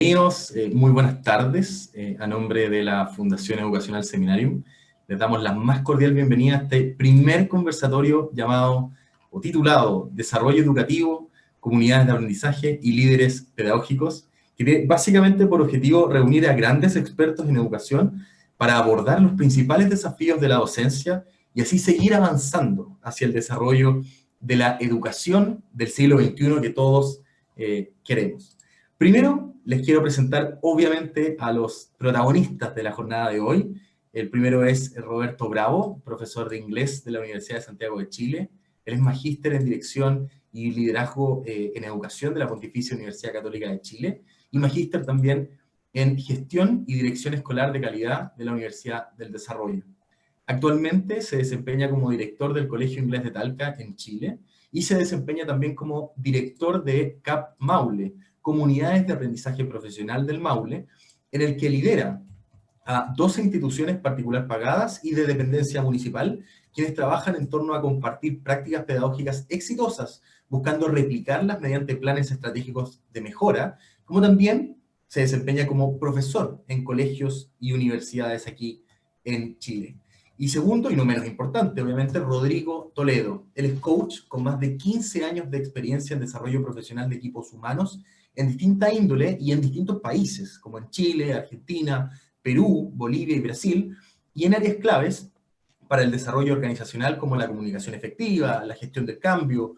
Bienvenidos, muy buenas tardes. A nombre de la Fundación Educacional Seminarium, les damos la más cordial bienvenida a este primer conversatorio llamado o titulado Desarrollo Educativo, Comunidades de Aprendizaje y Líderes Pedagógicos, que tiene básicamente por objetivo reunir a grandes expertos en educación para abordar los principales desafíos de la docencia y así seguir avanzando hacia el desarrollo de la educación del siglo XXI que todos queremos. Primero, les quiero presentar obviamente a los protagonistas de la jornada de hoy. El primero es Roberto Bravo, profesor de inglés de la Universidad de Santiago de Chile. Él es magíster en Dirección y Liderazgo en Educación de la Pontificia Universidad Católica de Chile y magíster también en Gestión y Dirección Escolar de Calidad de la Universidad del Desarrollo. Actualmente se desempeña como director del Colegio Inglés de Talca en Chile y se desempeña también como director de CAP Maule, Comunidades de Aprendizaje Profesional del Maule, en el que lidera a 12 instituciones particular pagadas y de dependencia municipal, quienes trabajan en torno a compartir prácticas pedagógicas exitosas, buscando replicarlas mediante planes estratégicos de mejora, como también se desempeña como profesor en colegios y universidades aquí en Chile. Y segundo, y no menos importante, obviamente, Rodrigo Toledo. Él es coach con más de 15 años de experiencia en desarrollo profesional de equipos humanos en distinta índole y en distintos países, como en Chile, Argentina, Perú, Bolivia y Brasil, y en áreas claves para el desarrollo organizacional como la comunicación efectiva, la gestión del cambio,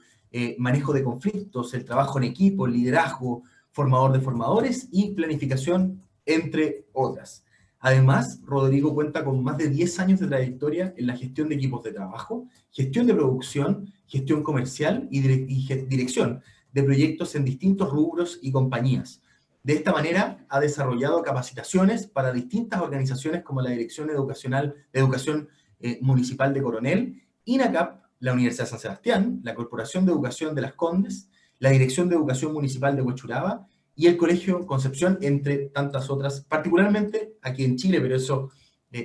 manejo de conflictos, el trabajo en equipo, el liderazgo, formador de formadores y planificación, entre otras. Además, Rodrigo cuenta con más de 10 años de trayectoria en la gestión de equipos de trabajo, gestión de producción, gestión comercial y dirección de proyectos en distintos rubros y compañías. De esta manera, ha desarrollado capacitaciones para distintas organizaciones como la Dirección Educacional de Educación Municipal de Coronel, INACAP, la Universidad de San Sebastián, la Corporación de Educación de Las Condes, la Dirección de Educación Municipal de Huechuraba y el Colegio Concepción, entre tantas otras, particularmente aquí en Chile, pero eso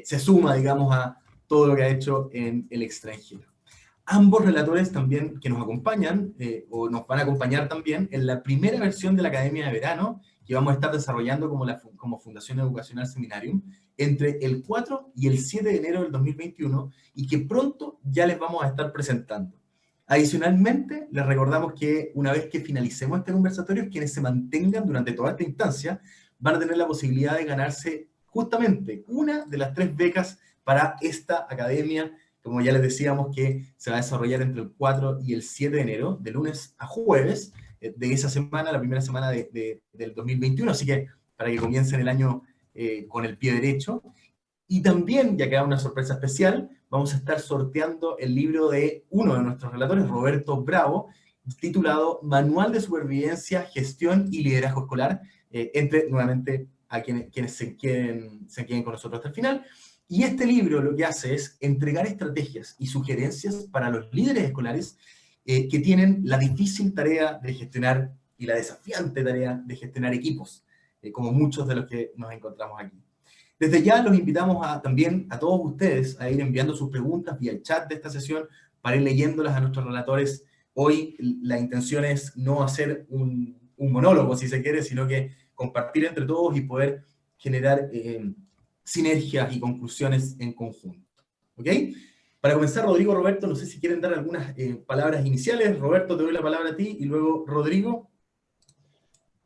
se suma, digamos, a todo lo que ha hecho en el extranjero. Ambos relatores también que nos acompañan, o nos van a acompañar también, en la primera versión de la Academia de Verano, que vamos a estar desarrollando como Fundación Educacional Seminarium, entre el 4 y el 7 de enero del 2021, y que pronto ya les vamos a estar presentando. Adicionalmente, les recordamos que una vez que finalicemos este conversatorio, quienes se mantengan durante toda esta instancia van a tener la posibilidad de ganarse justamente una de las 3 becas para esta academia, como ya les decíamos, que se va a desarrollar entre el 4 y el 7 de enero, de lunes a jueves, de esa semana, la primera semana del 2021, así que para que comiencen el año con el pie derecho. Y también, ya que hay una sorpresa especial, vamos a estar sorteando el libro de uno de nuestros relatores, Roberto Bravo, titulado Manual de Supervivencia, Gestión y Liderazgo Escolar, entre nuevamente a quienes se queden con nosotros hasta el final. Y este libro lo que hace es entregar estrategias y sugerencias para los líderes escolares que tienen la difícil tarea de gestionar y la desafiante tarea de gestionar equipos, como muchos de los que nos encontramos aquí. Desde ya los invitamos también a todos ustedes a ir enviando sus preguntas vía el chat de esta sesión para ir leyéndolas a nuestros relatores. Hoy la intención es no hacer un monólogo, si se quiere, sino que compartir entre todos y poder generar sinergias y conclusiones en conjunto. ¿Ok? Para comenzar, Rodrigo, Roberto, no sé si quieren dar algunas palabras iniciales. Roberto, te doy la palabra a ti y luego Rodrigo.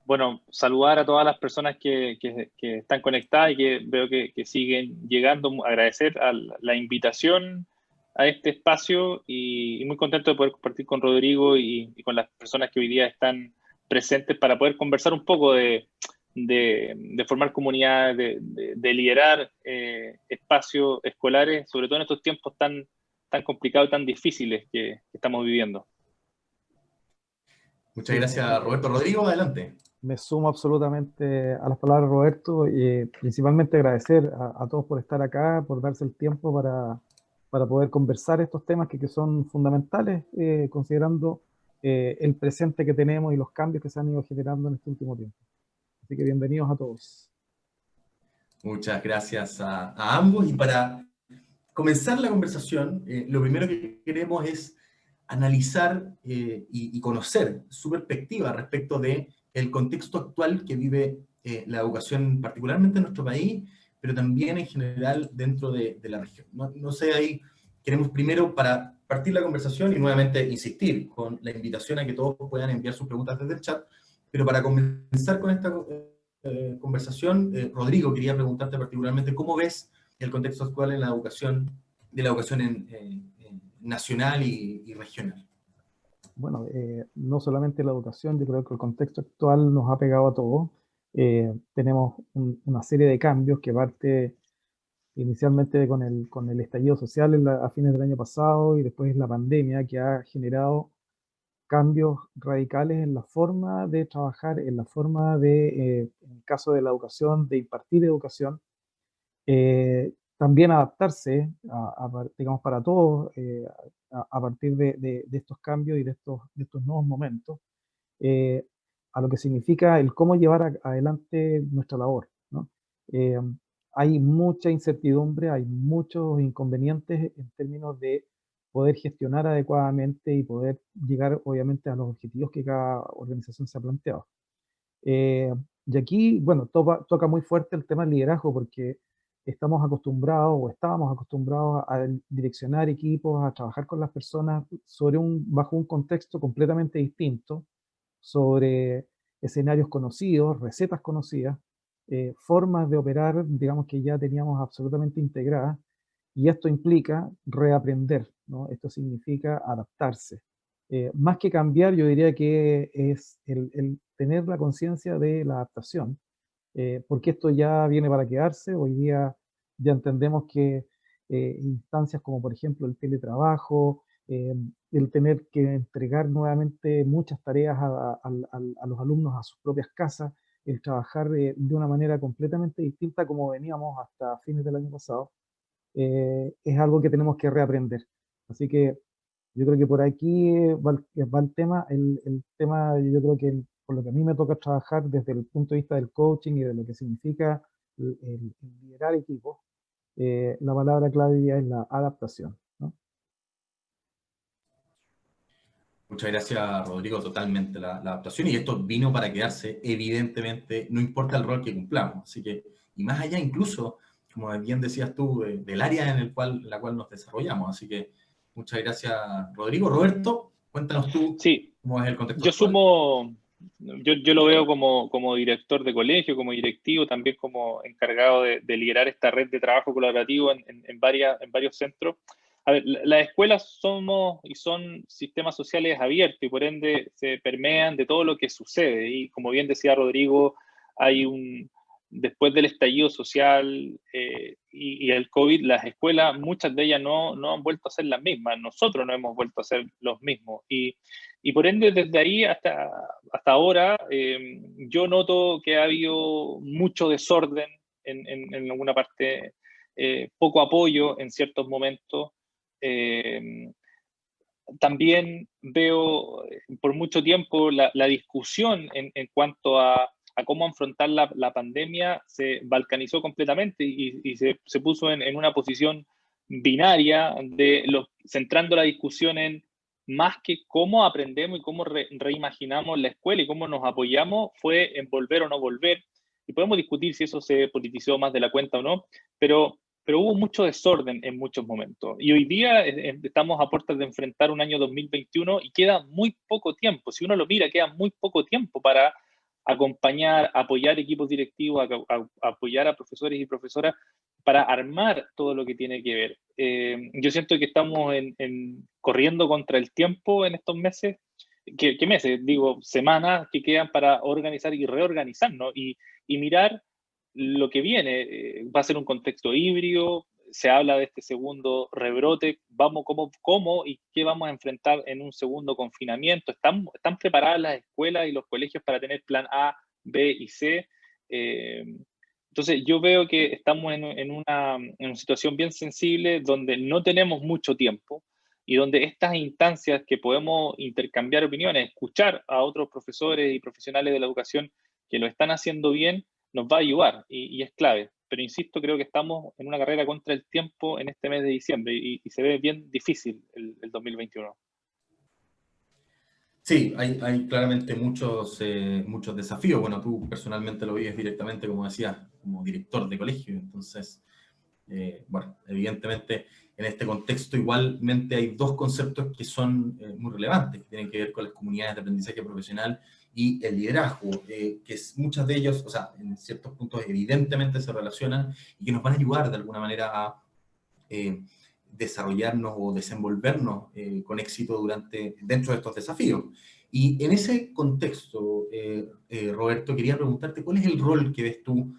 Bueno, saludar a todas las personas que están conectadas y que veo que siguen llegando. Agradecer la invitación a este espacio y muy contento de poder compartir con Rodrigo y con las personas que hoy día están presentes para poder conversar un poco de formar comunidades, de liderar espacios escolares, sobre todo en estos tiempos tan complicados y tan difíciles que estamos viviendo. Muchas gracias, Roberto. Rodrigo, adelante. Me sumo absolutamente a las palabras de Roberto y principalmente agradecer a todos por estar acá, por darse el tiempo para poder conversar estos temas que son fundamentales, considerando el presente que tenemos y los cambios que se han ido generando en este último tiempo. Así que bienvenidos a todos. Muchas gracias a ambos. Y para comenzar la conversación, lo primero que queremos es analizar y conocer su perspectiva respecto del contexto actual que vive la educación, particularmente en nuestro país, pero también en general dentro de la región. No sé, ahí queremos primero, para partir la conversación y nuevamente insistir con la invitación a que todos puedan enviar sus preguntas desde el chat, pero para comenzar con esta conversación, Rodrigo, quería preguntarte particularmente cómo ves el contexto actual en la educación, de la educación nacional y regional. Bueno, no solamente la educación, yo creo que el contexto actual nos ha pegado a todos. Tenemos una serie de cambios que parte inicialmente con el estallido social a fines del año pasado y después la pandemia que ha generado cambios radicales en la forma de trabajar, en la forma de, en el caso de la educación, de impartir educación, también adaptarse, digamos, para todos, a partir de estos cambios y de estos nuevos momentos, eh, a lo que significa el cómo llevar adelante nuestra labor, ¿no? Eh, Hay mucha incertidumbre, hay muchos inconvenientes en términos de poder gestionar adecuadamente y poder llegar, obviamente, a los objetivos que cada organización se ha planteado. Eh, y aquí, bueno, toca muy fuerte el tema del liderazgo porque estamos acostumbrados o estábamos acostumbrados a direccionar equipos, a trabajar con las personas bajo un contexto completamente distinto, sobre escenarios conocidos, recetas conocidas, formas de operar, digamos que ya teníamos absolutamente integradas, y esto implica reaprender, ¿no? Esto significa adaptarse. Más que cambiar, yo diría que es el tener la conciencia de la adaptación, porque esto ya viene para quedarse. Hoy día ya entendemos que instancias como por ejemplo el teletrabajo, el tener que entregar nuevamente muchas tareas a los alumnos a sus propias casas, el trabajar de una manera completamente distinta como veníamos hasta fines del año pasado, es algo que tenemos que reaprender. Así que yo creo que por aquí va el tema. El tema, yo creo que por lo que a mí me toca trabajar desde el punto de vista del coaching y de lo que significa el liderar equipos, la palabra clave hoy día es la adaptación, ¿no? Muchas gracias, Rodrigo, totalmente la adaptación, y esto vino para quedarse, evidentemente, no importa el rol que cumplamos, así que, y más allá incluso, como bien decías tú, del área en la cual nos desarrollamos, así que muchas gracias, Rodrigo. Roberto, cuéntanos tú Sí, cómo es el contexto yo actual. sumo, yo lo veo como director de colegio, como directivo, también como encargado de liderar esta red de trabajo colaborativo en varios centros. A ver, las escuelas somos y son sistemas sociales abiertos y por ende se permean de todo lo que sucede. Y como bien decía Rodrigo, hay después del estallido social y el COVID, las escuelas, muchas de ellas no han vuelto a ser las mismas. Nosotros no hemos vuelto a ser los mismos. Y por ende, desde ahí hasta ahora, yo noto que ha habido mucho desorden en alguna parte, poco apoyo en ciertos momentos. También veo por mucho tiempo la discusión en cuanto a cómo afrontar la pandemia se balcanizó completamente y se puso en una posición binaria centrando la discusión en más que cómo aprendemos y cómo reimaginamos la escuela y cómo nos apoyamos, fue en volver o no volver. Y podemos discutir si eso se politizó más de la cuenta o no, pero hubo mucho desorden en muchos momentos. Y hoy día estamos a puertas de enfrentar un año 2021 y queda muy poco tiempo. Si uno lo mira, queda muy poco tiempo para acompañar, apoyar equipos directivos, apoyar a profesores y profesoras para armar todo lo que tiene que ver. Yo siento que estamos corriendo contra el tiempo en estos meses. ¿Qué meses? Digo, semanas que quedan para organizar y reorganizarnos y mirar lo que viene. Va a ser un contexto híbrido, se habla de este segundo rebrote, cómo y qué vamos a enfrentar en un segundo confinamiento. ¿Están preparadas las escuelas y los colegios para tener plan A, B y C? Entonces yo veo que estamos en una situación bien sensible donde no tenemos mucho tiempo y donde estas instancias que podemos intercambiar opiniones, escuchar a otros profesores y profesionales de la educación que lo están haciendo bien, nos va a ayudar y es clave. Pero insisto, creo que estamos en una carrera contra el tiempo en este mes de diciembre y se ve bien difícil el 2021. Sí, hay claramente muchos desafíos. Bueno, tú personalmente lo vives directamente, como decías, como director de colegio. Entonces, bueno, evidentemente en este contexto igualmente hay dos conceptos que son muy relevantes, que tienen que ver con las comunidades de aprendizaje profesional y el liderazgo, muchas de ellos, o sea, en ciertos puntos evidentemente se relacionan y que nos van a ayudar de alguna manera a desarrollarnos o desenvolvernos con éxito dentro de estos desafíos. Y en ese contexto, Roberto, quería preguntarte, ¿cuál es el rol que ves tú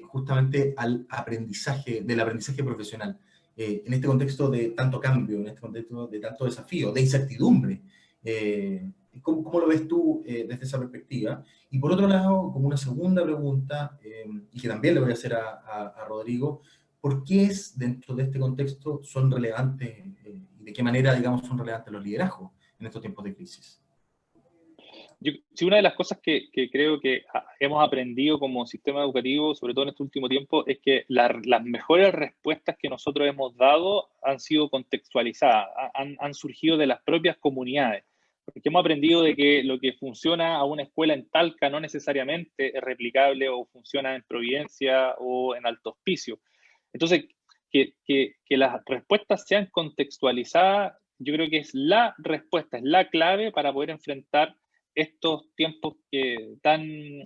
justamente del aprendizaje profesional? En este contexto de tanto cambio, en este contexto de tanto desafío, de incertidumbre. ¿Cómo lo ves tú desde esa perspectiva? Y por otro lado, como una segunda pregunta, y que también le voy a hacer a Rodrigo, ¿por qué dentro de este contexto son relevantes y de qué manera, digamos, son relevantes los liderazgos en estos tiempos de crisis? Sí, una de las cosas que creo que hemos aprendido como sistema educativo, sobre todo en este último tiempo, es que las mejores respuestas que nosotros hemos dado han sido contextualizadas, han surgido de las propias comunidades. Porque hemos aprendido de que lo que funciona a una escuela en Talca no necesariamente es replicable o funciona en Providencia o en Alto Hospicio. Entonces, que las respuestas sean contextualizadas, yo creo que es la respuesta, es la clave para poder enfrentar estos tiempos tan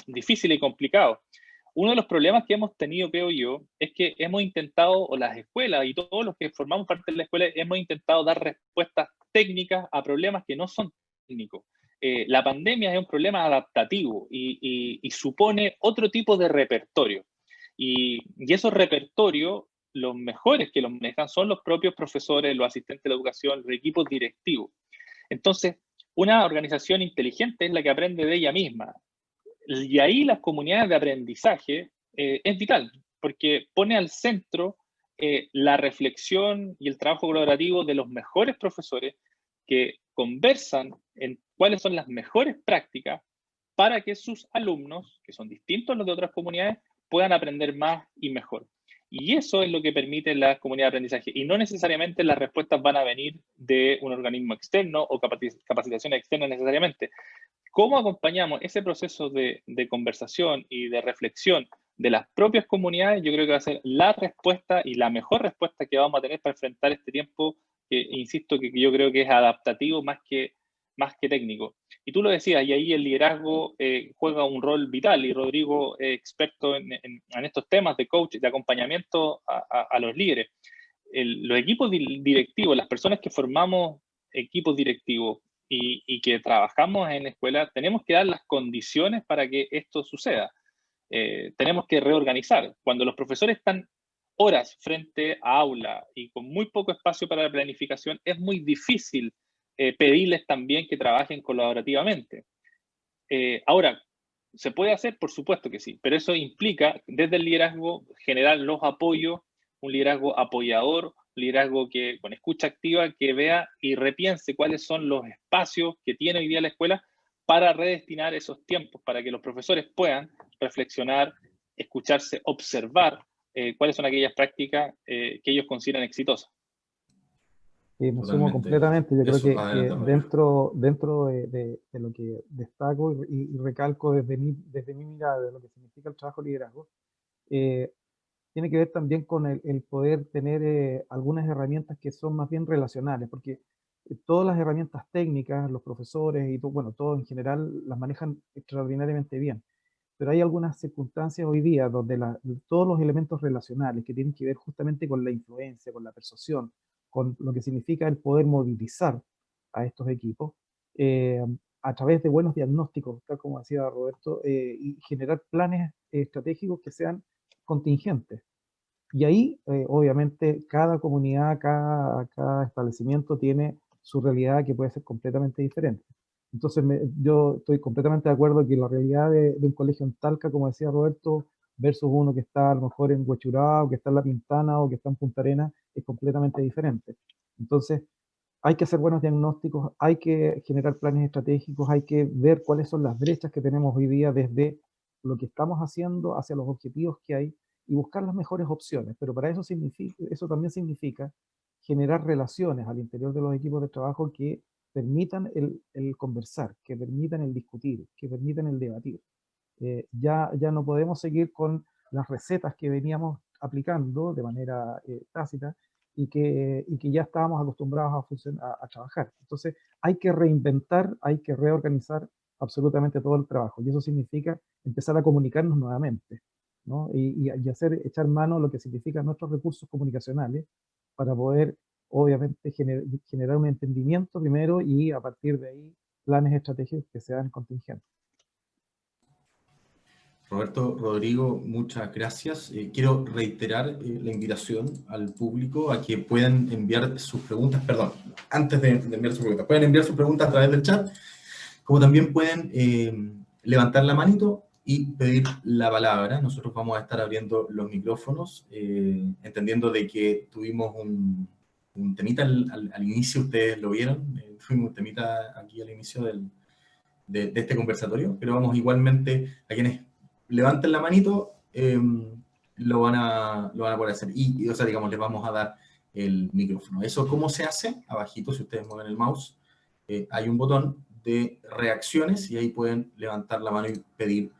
difíciles y complicados. Uno de los problemas que hemos tenido, creo yo, es que hemos intentado, o las escuelas y todos los que formamos parte de la escuela, hemos intentado dar respuestas técnicas a problemas que no son técnicos. La pandemia es un problema adaptativo y supone otro tipo de repertorio. Y esos repertorios, los mejores que los manejan son los propios profesores, los asistentes de la educación, los equipos directivos. Entonces, una organización inteligente es la que aprende de ella misma. Y ahí las comunidades de aprendizaje es vital, porque pone al centro la reflexión y el trabajo colaborativo de los mejores profesores que conversan en cuáles son las mejores prácticas para que sus alumnos, que son distintos a los de otras comunidades, puedan aprender más y mejor. Y eso es lo que permite la comunidad de aprendizaje. Y no necesariamente las respuestas van a venir de un organismo externo o capacitación externa necesariamente. ¿Cómo acompañamos ese proceso de conversación y de reflexión de las propias comunidades? Yo creo que va a ser la respuesta y la mejor respuesta que vamos a tener para enfrentar este tiempo, que insisto que yo creo que es adaptativo más que técnico. Y tú lo decías, y ahí el liderazgo juega un rol vital, y Rodrigo es experto en estos temas de coach, de acompañamiento a los líderes. Los equipos directivos, las personas que formamos equipos directivos y que trabajamos en escuela, tenemos que dar las condiciones para que esto suceda. Tenemos que reorganizar. Cuando los profesores están horas frente a aula y con muy poco espacio para la planificación, es muy difícil pedirles también que trabajen colaborativamente. Ahora, ¿se puede hacer? Por supuesto que sí, pero eso implica desde el liderazgo generar los apoyos, un liderazgo apoyador, un liderazgo que con escucha activa, que vea y repiense cuáles son los espacios que tiene hoy día la escuela para redestinar esos tiempos, para que los profesores puedan reflexionar, escucharse, observar cuáles son aquellas prácticas que ellos consideran exitosas. Me sumo Totalmente. completamente. Yo creo Eso, que adelante, Rodrigo. dentro de lo que destaco y recalco desde mi mirada de lo que significa el trabajo de liderazgo, eh, tiene que ver también con el poder tener algunas herramientas que son más bien relacionales, porque todas las herramientas técnicas, los profesores y todo, bueno, todo en general las manejan extraordinariamente bien, pero hay algunas circunstancias hoy día donde todos los elementos relacionales que tienen que ver justamente con la influencia, con la persuasión, con lo que significa el poder movilizar a estos equipos, eh, a través de buenos diagnósticos, tal como decía Roberto, y generar planes estratégicos que sean contingentes. Y ahí, obviamente, cada comunidad, cada establecimiento tiene su realidad que puede ser completamente diferente. Entonces, yo estoy completamente de acuerdo que la realidad de un colegio en Talca, como decía Roberto, versus uno que está a lo mejor en Huechurá, o que está en La Pintana, o que está en Punta Arenas, es completamente diferente. Entonces, hay que hacer buenos diagnósticos, hay que generar planes estratégicos, hay que ver cuáles son las brechas que tenemos hoy día desde lo que estamos haciendo hacia los objetivos que hay y buscar las mejores opciones. Pero para eso, eso también significa generar relaciones al interior de los equipos de trabajo que permitan el conversar, que permitan el discutir, que permitan el debatir. Ya no podemos seguir con las recetas que veníamos aplicando de manera tácita y que ya estábamos acostumbrados a trabajar. Entonces hay que reinventar, hay que reorganizar absolutamente todo el trabajo, y eso significa empezar a comunicarnos nuevamente, ¿no? Y echar mano a lo que significan nuestros recursos comunicacionales para poder, obviamente, generar un entendimiento primero y a partir de ahí planes estratégicos que sean contingentes. Roberto, Rodrigo, muchas gracias. Quiero reiterar la invitación al público a que puedan enviar sus preguntas, perdón, antes de enviar sus preguntas, pueden enviar sus preguntas a través del chat, como también pueden levantar la manito y pedir la palabra. Nosotros vamos a estar abriendo los micrófonos, entendiendo de que tuvimos un temita al inicio, ustedes lo vieron, fuimos un temita aquí al inicio de este conversatorio, pero vamos igualmente a quienes levanten la manito, lo van a poder hacer. O sea, digamos, les vamos a dar el micrófono. ¿Eso cómo se hace? Abajito, si ustedes mueven el mouse, hay un botón de reacciones y ahí pueden levantar la mano y pedir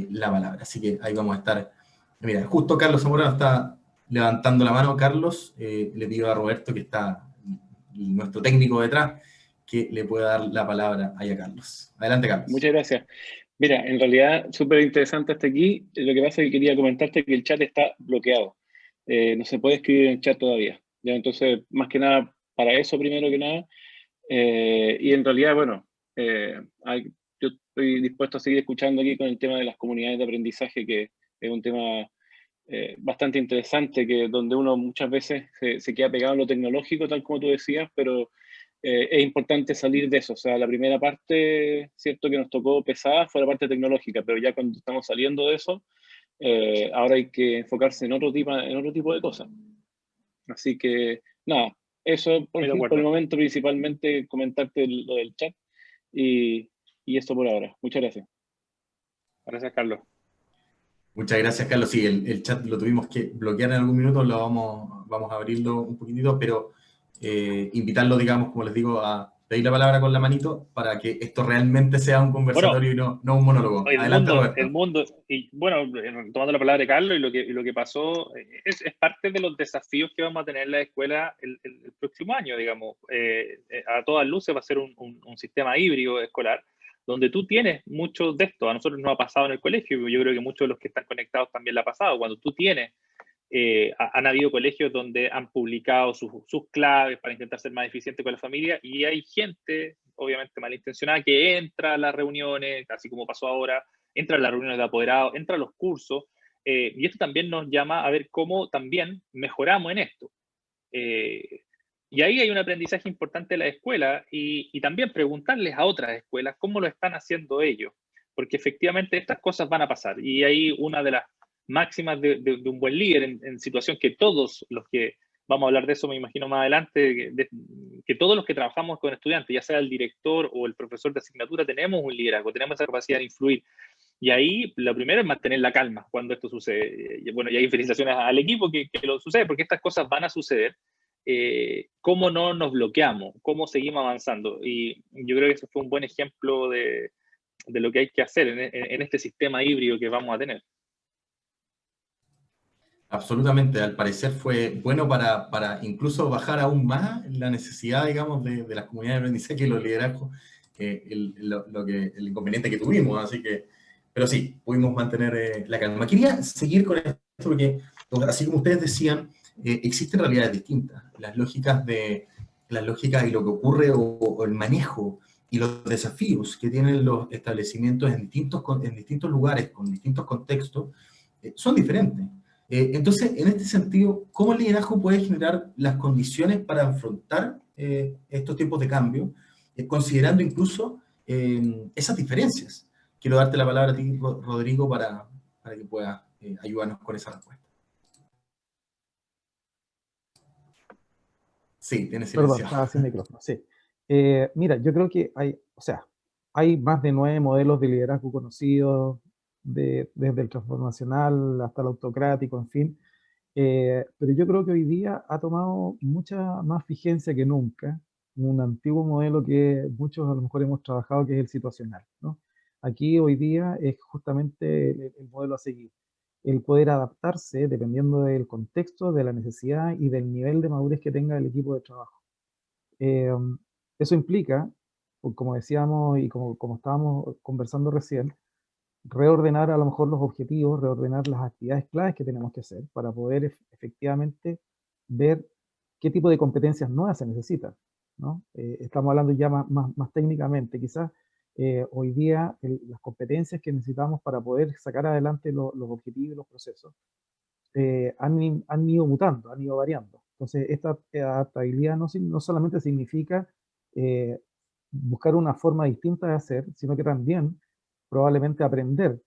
la palabra. Así que ahí vamos a estar. Mira, justo Carlos Zamorano está levantando la mano. Carlos, le pido a Roberto, que está nuestro técnico detrás, que le pueda dar la palabra ahí a Carlos. Adelante, Carlos. Muchas gracias. Mira, en realidad, súper interesante hasta aquí. Lo que pasa es que quería comentarte que el chat está bloqueado. No se puede escribir en el chat todavía. ¿Ya? Entonces, más que nada, para eso primero que nada. Y en realidad, bueno, yo estoy dispuesto a seguir escuchando aquí con el tema de las comunidades de aprendizaje, que es un tema bastante interesante, donde uno muchas veces se queda pegado en lo tecnológico, tal como tú decías, pero es importante salir de eso. O sea, la primera parte, cierto que nos tocó pesada, fue la parte tecnológica, pero ya cuando estamos saliendo de eso, ahora hay que enfocarse en otro tipo de cosas. Así que, nada, eso por el momento, principalmente comentarte lo del chat y esto por ahora. Muchas gracias. Gracias, Carlos. Muchas gracias, Carlos. Sí, el chat lo tuvimos que bloquear en algún minuto, vamos a abrirlo un poquitito, pero invitarlo, digamos, como les digo, a pedir la palabra con la manito para que esto realmente sea un conversatorio y no un monólogo. Adelante, Roberto. El mundo, y bueno, tomando la palabra de Carlos, y lo que pasó es parte de los desafíos que vamos a tener en la escuela el próximo año, digamos. A todas luces va a ser un sistema híbrido escolar, donde tú tienes muchos de estos. A nosotros nos ha pasado en el colegio, yo creo que muchos de los que están conectados también le ha pasado. Cuando tú tienes, han habido colegios donde han publicado sus claves para intentar ser más eficientes con la familia, y hay gente, obviamente malintencionada, que entra a las reuniones, así como pasó ahora, entra a las reuniones de apoderados, entra a los cursos, y esto también nos llama a ver cómo también mejoramos en esto. Y ahí hay un aprendizaje importante de la escuela y también preguntarles a otras escuelas cómo lo están haciendo ellos, porque efectivamente estas cosas van a pasar. Y ahí una de las máximas de un buen líder en situación que todos los que, vamos a hablar de eso me imagino más adelante, que todos los que trabajamos con estudiantes, ya sea el director o el profesor de asignatura, tenemos un liderazgo, tenemos esa capacidad de influir. Y ahí lo primero es mantener la calma cuando esto sucede. Bueno, y hay felicitaciones al equipo que lo sucede, porque estas cosas van a suceder. ¿Cómo no nos bloqueamos? ¿Cómo seguimos avanzando? Y yo creo que eso fue un buen ejemplo de lo que hay que hacer en este sistema híbrido que vamos a tener. Absolutamente, al parecer fue bueno para incluso bajar aún más la necesidad, digamos, de las comunidades de aprendizaje y los liderazgos, el inconveniente que tuvimos, así que, pero sí, pudimos mantener la calma. Quería seguir con esto porque, así como ustedes decían, existen realidades distintas. Las lógicas y lo que ocurre o el manejo y los desafíos que tienen los establecimientos en distintos lugares, con distintos contextos, son diferentes. Entonces, en este sentido, ¿cómo el liderazgo puede generar las condiciones para afrontar estos tiempos de cambio, considerando incluso esas diferencias? Quiero darte la palabra a ti, Rodrigo, para que puedas ayudarnos con esa respuesta. Sí, tienes silencio. Perdón, estaba sin micrófono, sí. Mira, yo creo que hay más de 9 modelos de liderazgo conocidos, desde el transformacional hasta el autocrático, en fin. Pero yo creo que hoy día ha tomado mucha más vigencia que nunca un antiguo modelo que muchos a lo mejor hemos trabajado, que es el situacional, ¿no? Aquí hoy día es justamente el modelo a seguir, el poder adaptarse dependiendo del contexto, de la necesidad y del nivel de madurez que tenga el equipo de trabajo. Eh, Eso implica, como decíamos y como estábamos conversando recién, reordenar a lo mejor los objetivos, reordenar las actividades claves que tenemos que hacer para poder efectivamente ver qué tipo de competencias nuevas se necesitan, ¿no? Estamos hablando ya más técnicamente, quizás hoy día las competencias que necesitamos para poder sacar adelante los objetivos y los procesos han ido mutando, han ido variando. Entonces, esta adaptabilidad no solamente significa eh, buscar una forma distinta de hacer, sino que también probablemente aprender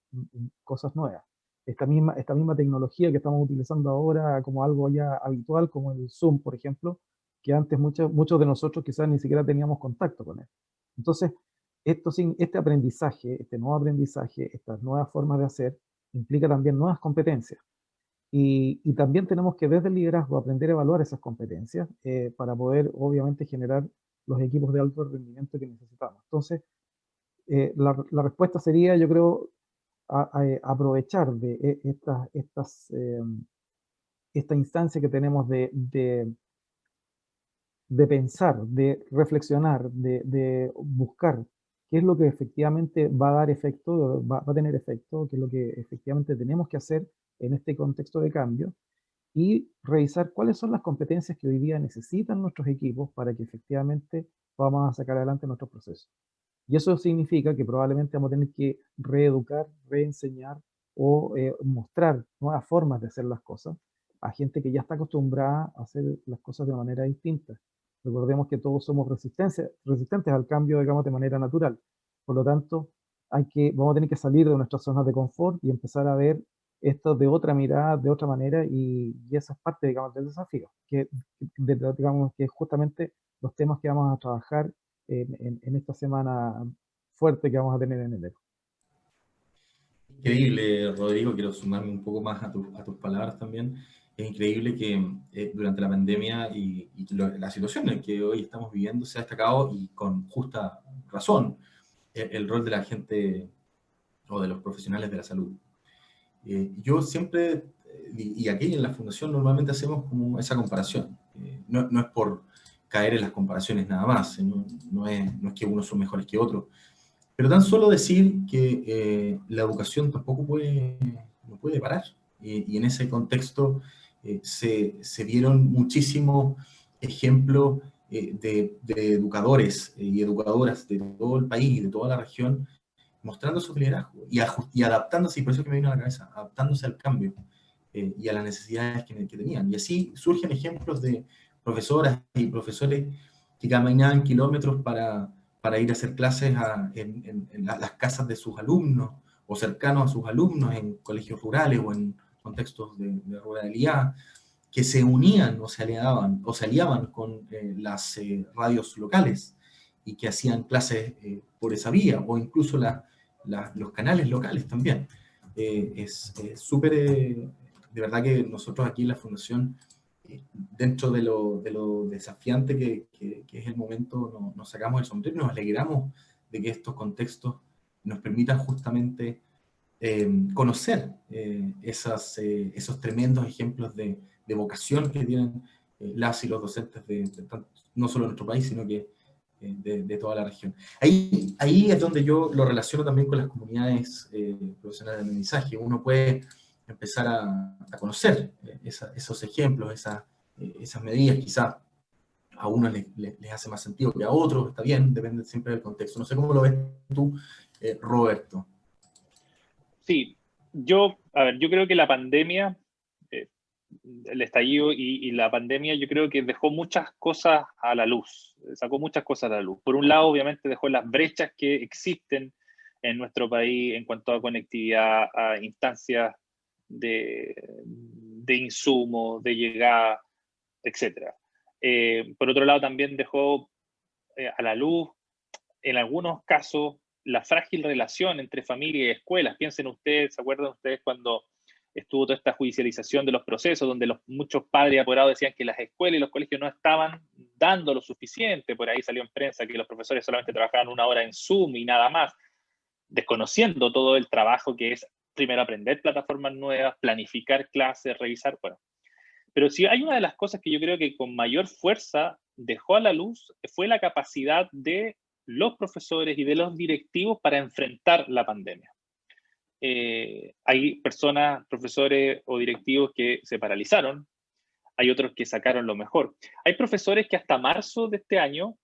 cosas nuevas. Esta misma tecnología que estamos utilizando ahora como algo ya habitual, como el Zoom, por ejemplo, que antes muchos de nosotros quizás ni siquiera teníamos contacto con él. Entonces, este aprendizaje, este nuevo aprendizaje, estas nuevas formas de hacer, implica también nuevas competencias. Y también tenemos que desde el liderazgo aprender a evaluar esas competencias para poder obviamente generar los equipos de alto rendimiento que necesitamos. Entonces, la respuesta sería, yo creo, aprovechar de esta instancia que tenemos de pensar, de reflexionar, de buscar qué es lo que efectivamente va a dar efecto, va a tener efecto, qué es lo que efectivamente tenemos que hacer en este contexto de cambio y revisar cuáles son las competencias que hoy día necesitan nuestros equipos para que efectivamente vamos a sacar adelante nuestros procesos. Y eso significa que probablemente vamos a tener que reeducar, reenseñar o mostrar nuevas formas de hacer las cosas a gente que ya está acostumbrada a hacer las cosas de manera distinta. Recordemos que todos somos resistentes al cambio, digamos, de manera natural. Por lo tanto, vamos a tener que salir de nuestras zonas de confort y empezar a ver esto de otra mirada, de otra manera, y esa es parte, digamos, del desafío, digamos, que es justamente los temas que vamos a trabajar en esta semana fuerte que vamos a tener en enero. Increíble, Rodrigo, quiero sumarme un poco más a tus palabras también. Es increíble que durante la pandemia la situación en que hoy estamos viviendo se ha destacado, y con justa razón, el rol de la gente o de los profesionales de la salud. Yo siempre, y aquí en la Fundación normalmente hacemos como esa comparación. No es por caer en las comparaciones nada más, no es que unos son mejores que otros, pero tan solo decir que la educación tampoco no puede parar. Y en ese contexto se vieron muchísimos ejemplos de educadores y educadoras de todo el país, de toda la región, mostrando su liderazgo y adaptándose, y por eso que me vino a la cabeza, adaptándose al cambio y a las necesidades que tenían. Y así surgen ejemplos de profesoras y profesores que caminaban kilómetros para ir a hacer clases en las casas de sus alumnos o cercanos a sus alumnos en colegios rurales o en contextos de ruralidad, que se unían o se aliaban con las radios locales y que hacían clases por esa vía, o incluso los canales locales también. Es súper, de verdad que nosotros aquí en la Fundación, dentro de lo desafiante que es el momento, nos sacamos el sombrero y nos alegramos de que estos contextos nos permitan justamente conocer esos tremendos ejemplos de vocación que tienen las y los docentes no solo de nuestro país, sino que de toda la región. Ahí es donde yo lo relaciono también con las comunidades profesionales de aprendizaje. Uno puede empezar a conocer esos ejemplos, esas medidas. Quizás a unos les hace más sentido que a otros, está bien, depende siempre del contexto. No sé cómo lo ves tú, Roberto. Sí, yo creo que la pandemia, el estallido y la pandemia, yo creo que dejó muchas cosas a la luz, sacó muchas cosas a la luz. Por un lado, obviamente, dejó las brechas que existen en nuestro país en cuanto a conectividad, a instancias de insumos, de llegada, etc. Por otro lado, también dejó a la luz, en algunos casos, la frágil relación entre familia y escuelas. Piensen ustedes, ¿se acuerdan ustedes cuando estuvo toda esta judicialización de los procesos, donde muchos padres y apoderados decían que las escuelas y los colegios no estaban dando lo suficiente. Por ahí salió en prensa que los profesores solamente trabajaban 1 hora en Zoom y nada más, desconociendo todo el trabajo que es primero aprender plataformas nuevas, planificar clases, revisar, bueno. Pero si hay una de las cosas que yo creo que con mayor fuerza dejó a la luz fue la capacidad de los profesores y de los directivos para enfrentar la pandemia. Hay personas, profesores o directivos que se paralizaron, hay otros que sacaron lo mejor. Hay profesores que hasta marzo de este año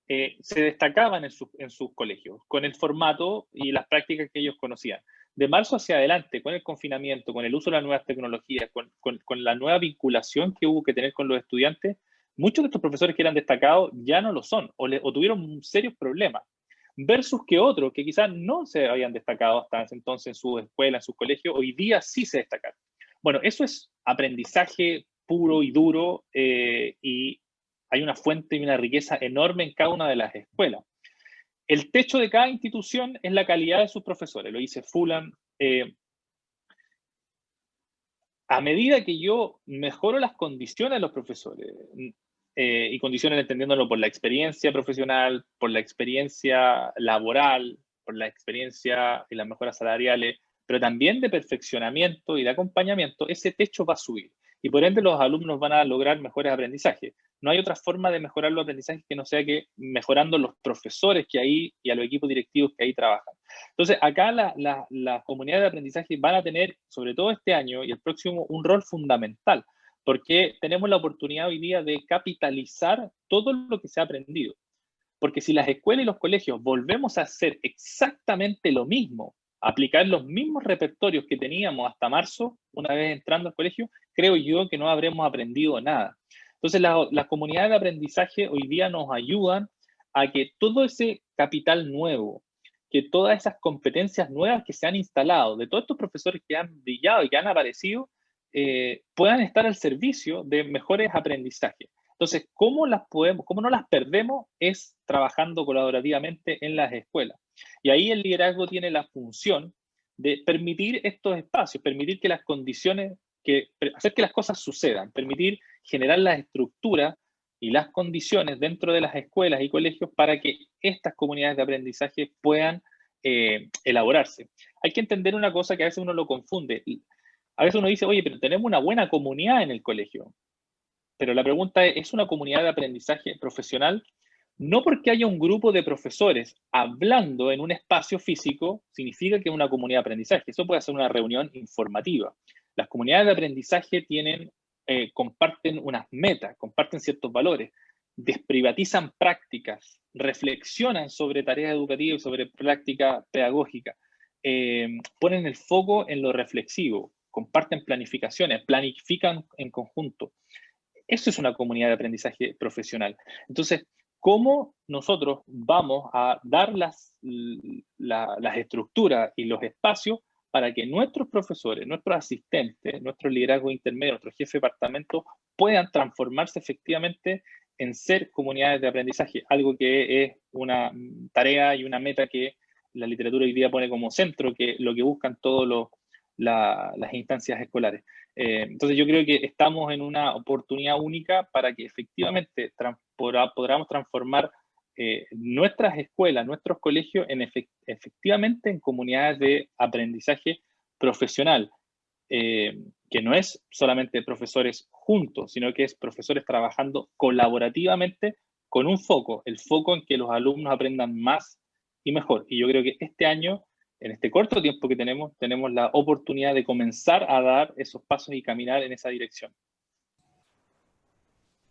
se destacaban en sus colegios, con el formato y las prácticas que ellos conocían. De marzo hacia adelante, con el confinamiento, con el uso de las nuevas tecnologías, con la nueva vinculación que hubo que tener con los estudiantes, muchos de estos profesores que eran destacados ya no lo son, o tuvieron serios problemas, versus que otros que quizás no se habían destacado hasta ese entonces en su escuela, en sus colegios, hoy día sí se destacaron. Bueno, eso es aprendizaje puro y duro, y hay una fuente y una riqueza enorme en cada una de las escuelas. El techo de cada institución es la calidad de sus profesores, lo dice Fulham. A medida que yo mejoro las condiciones de los profesores, y condiciones entendiéndolo por la experiencia profesional, por la experiencia laboral, por la experiencia y las mejoras salariales, pero también de perfeccionamiento y de acompañamiento, ese techo va a subir. Y por ende los alumnos van a lograr mejores aprendizajes. No hay otra forma de mejorar los aprendizajes que no sea que mejorando los profesores que ahí y a los equipos directivos que ahí trabajan. Entonces, acá las comunidades de aprendizaje van a tener, sobre todo este año y el próximo, un rol fundamental, porque tenemos la oportunidad hoy día de capitalizar todo lo que se ha aprendido. Porque si las escuelas y los colegios volvemos a hacer exactamente lo mismo, aplicar los mismos repertorios que teníamos hasta marzo, una vez entrando al colegio, creo yo que no habremos aprendido nada. Entonces, las comunidades de aprendizaje hoy día nos ayudan a que todo ese capital nuevo, que todas esas competencias nuevas que se han instalado, de todos estos profesores que han brillado y que han aparecido, puedan estar al servicio de mejores aprendizajes. Entonces, ¿cómo no las perdemos? Es trabajando colaborativamente en las escuelas. Y ahí el liderazgo tiene la función de permitir estos espacios, permitir que las condiciones, hacer que las cosas sucedan, permitir generar las estructuras y las condiciones dentro de las escuelas y colegios para que estas comunidades de aprendizaje puedan elaborarse. Hay que entender una cosa que a veces uno lo confunde. A veces uno dice, oye, pero tenemos una buena comunidad en el colegio. Pero la pregunta ¿es una comunidad de aprendizaje profesional? No porque haya un grupo de profesores hablando en un espacio físico, significa que es una comunidad de aprendizaje. Eso puede ser una reunión informativa. Las comunidades de aprendizaje comparten unas metas, comparten ciertos valores, desprivatizan prácticas, reflexionan sobre tareas educativas y sobre práctica pedagógica, ponen el foco en lo reflexivo, comparten planificaciones, planifican en conjunto. Eso es una comunidad de aprendizaje profesional. Entonces, ¿cómo nosotros vamos a dar las estructuras y los espacios para que nuestros profesores, nuestros asistentes, nuestros liderazgos intermedios, nuestros jefes de departamento puedan transformarse efectivamente en ser comunidades de aprendizaje? Algo que es una tarea y una meta que la literatura hoy día pone como centro, que lo que buscan todas las instancias escolares. Entonces yo creo que estamos en una oportunidad única para que efectivamente podamos transformar nuestras escuelas, nuestros colegios, efectivamente en comunidades de aprendizaje profesional, que no es solamente profesores juntos, sino que es profesores trabajando colaborativamente con un foco, el foco en que los alumnos aprendan más y mejor. Y yo creo que este año, en este corto tiempo que tenemos la oportunidad de comenzar a dar esos pasos y caminar en esa dirección.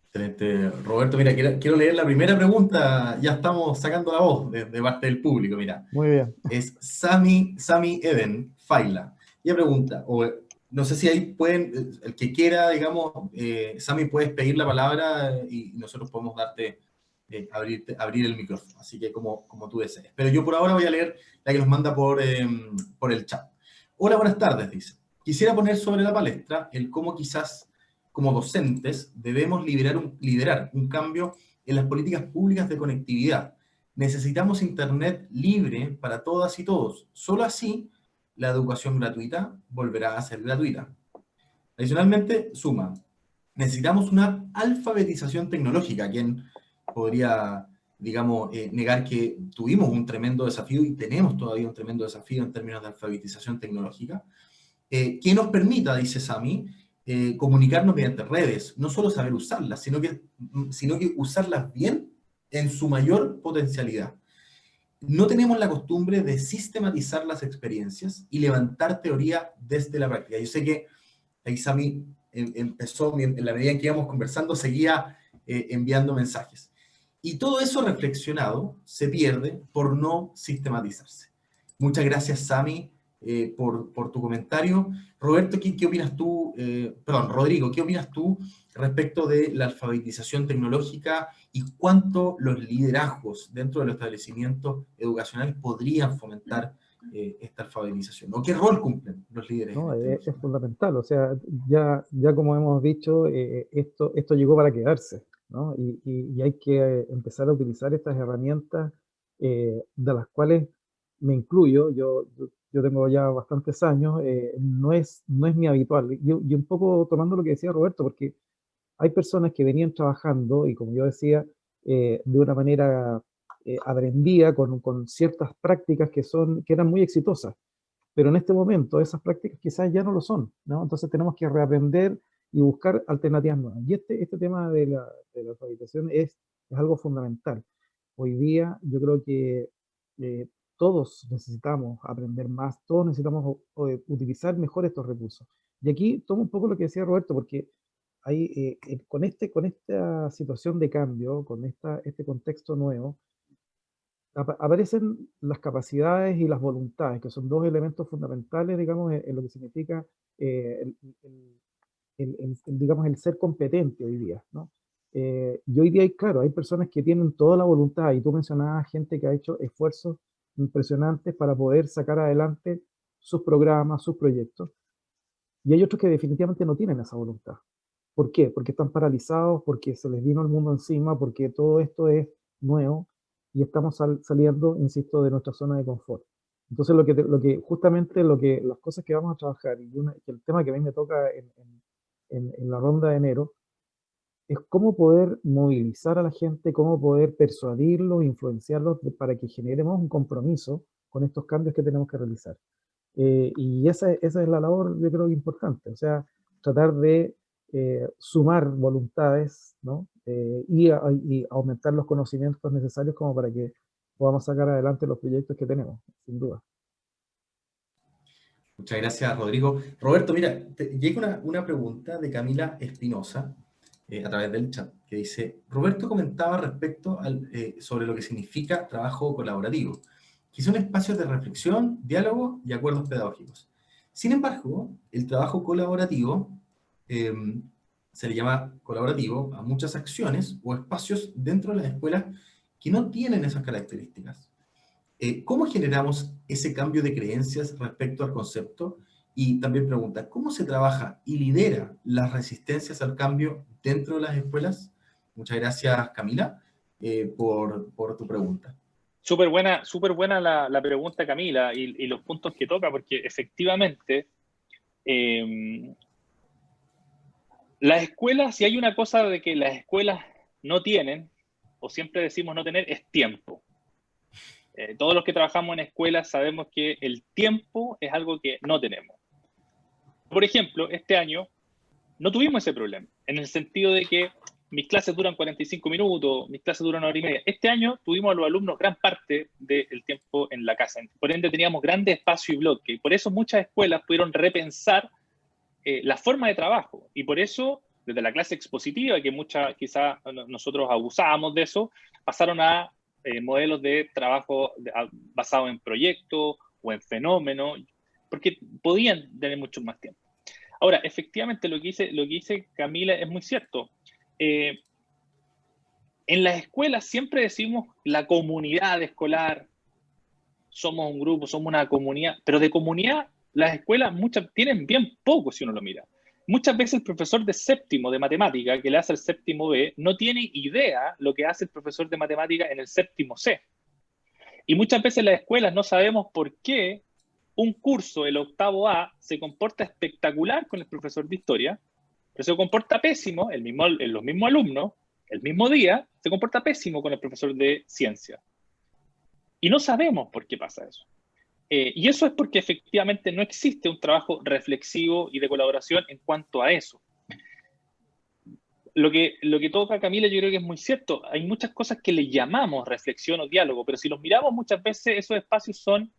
Excelente, Roberto. Mira, quiero leer la primera pregunta. Ya estamos sacando la voz de parte del público. Mira, muy bien. Es Sami Eden Faila. Ella pregunta, o no sé si ahí pueden, el que quiera, digamos, Sami, puedes pedir la palabra y nosotros podemos darte, abrir el micrófono. Así que como tú desees. Pero yo por ahora voy a leer la que nos manda por el chat. Hola, buenas tardes, dice. Quisiera poner sobre la palestra el cómo quizás como docentes debemos liderar un cambio en las políticas públicas de conectividad. Necesitamos Internet libre para todas y todos. Solo así la educación gratuita volverá a ser gratuita. Adicionalmente, suma, necesitamos una alfabetización tecnológica. ¿Quién podría, digamos, negar que tuvimos un tremendo desafío y tenemos todavía un tremendo desafío en términos de alfabetización tecnológica? Que nos permita, dice Sami, comunicarnos mediante redes, no solo saber usarlas, sino que usarlas bien en su mayor potencialidad. No tenemos la costumbre de sistematizar las experiencias y levantar teoría desde la práctica. Yo sé que ahí Sami empezó, en la medida en que íbamos conversando, seguía enviando mensajes. Y todo eso reflexionado se pierde por no sistematizarse. Muchas gracias, Sami, por tu comentario. Roberto, ¿qué opinas tú? Perdón, Rodrigo, ¿qué opinas tú respecto de la alfabetización tecnológica y cuánto los liderazgos dentro de los establecimientos educacionales podrían fomentar esta alfabetización? ¿O qué rol cumplen los líderes en ¿No? este Es proceso? fundamental, o sea, ya como hemos dicho, esto llegó para quedarse, ¿no? Y hay que empezar a utilizar estas herramientas de las cuales me incluyo, yo tengo ya bastantes años, no es mi habitual, y un poco tomando lo que decía Roberto, porque hay personas que venían trabajando y como yo decía, de una manera aprendida con ciertas prácticas que eran muy exitosas, pero en este momento esas prácticas quizás ya no lo son, ¿no? Entonces tenemos que reaprender y buscar alternativas nuevas. Y este tema de la alfabetización es algo fundamental. Hoy día yo creo que eh, todos necesitamos aprender más, todos necesitamos utilizar mejor estos recursos. Y aquí tomo un poco lo que decía Roberto, porque hay, con esta situación de cambio, con este contexto nuevo, aparecen las capacidades y las voluntades, que son dos elementos fundamentales, digamos, en lo que significa eh, el, el- digamos, el ser competente hoy día, ¿no? Y hoy día, claro, hay personas que tienen toda la voluntad, y tú mencionabas gente que ha hecho esfuerzos impresionantes para poder sacar adelante sus programas, sus proyectos, y hay otros que definitivamente no tienen esa voluntad. ¿Por qué? Porque están paralizados, porque se les vino el mundo encima, porque todo esto es nuevo y estamos saliendo, insisto, de nuestra zona de confort. Entonces, justamente las cosas que vamos a trabajar, que el tema que a mí me toca en la ronda de enero, es cómo poder movilizar a la gente, cómo poder persuadirlos, influenciarlos para que generemos un compromiso con estos cambios que tenemos que realizar. Y esa es la labor, yo creo, importante, o sea, tratar de sumar voluntades, ¿no? Y aumentar los conocimientos necesarios como para que podamos sacar adelante los proyectos que tenemos, sin duda. Muchas gracias, Rodrigo. Roberto, mira, llega una pregunta de Camila Espinosa a través del chat, que dice, Roberto comentaba sobre lo que significa trabajo colaborativo, que son espacios de reflexión, diálogo y acuerdos pedagógicos. Sin embargo, el trabajo colaborativo eh, se le llama colaborativo a muchas acciones o espacios dentro de las escuelas que no tienen esas características. ¿Cómo generamos ese cambio de creencias respecto al concepto? Y también pregunta, ¿cómo se trabaja y lidera las resistencias al cambio dentro de las escuelas? Muchas gracias, Camila, por tu pregunta. Súper buena la pregunta, Camila, y los puntos que toca, porque efectivamente las escuelas, si hay una cosa de que las escuelas no tienen, o siempre decimos no tener, es tiempo. Todos los que trabajamos en escuelas sabemos que el tiempo es algo que no tenemos. Por ejemplo, este año no tuvimos ese problema, en el sentido de que mis clases duran 45 minutos, mis clases duran 1 hora y media. Este año tuvimos a los alumnos gran parte del tiempo en la casa. Por ende, teníamos grandes espacios y bloques. Y por eso muchas escuelas pudieron repensar la forma de trabajo. Y por eso, desde la clase expositiva, que quizás nosotros abusábamos de eso, pasaron a modelos de trabajo basados en proyectos o en fenómenos, porque podían tener mucho más tiempo. Ahora, efectivamente, lo que dice Camila es muy cierto. En las escuelas siempre decimos la comunidad escolar, somos un grupo, somos una comunidad, pero de comunidad las escuelas muchas tienen bien poco si uno lo mira. Muchas veces el profesor de séptimo de matemática que le hace el séptimo B no tiene idea lo que hace el profesor de matemática en el séptimo C. Y muchas veces las escuelas no sabemos por qué un curso, el octavo A, se comporta espectacular con el profesor de historia pero se comporta pésimo, los mismos alumnos, el mismo día, se comporta pésimo con el profesor de ciencia. Y no sabemos por qué pasa eso. Y eso es porque efectivamente no existe un trabajo reflexivo y de colaboración en cuanto a eso. Lo que toca Camila, yo creo que es muy cierto. Hay muchas cosas que le llamamos reflexión o diálogo, pero si los miramos muchas veces, esos espacios son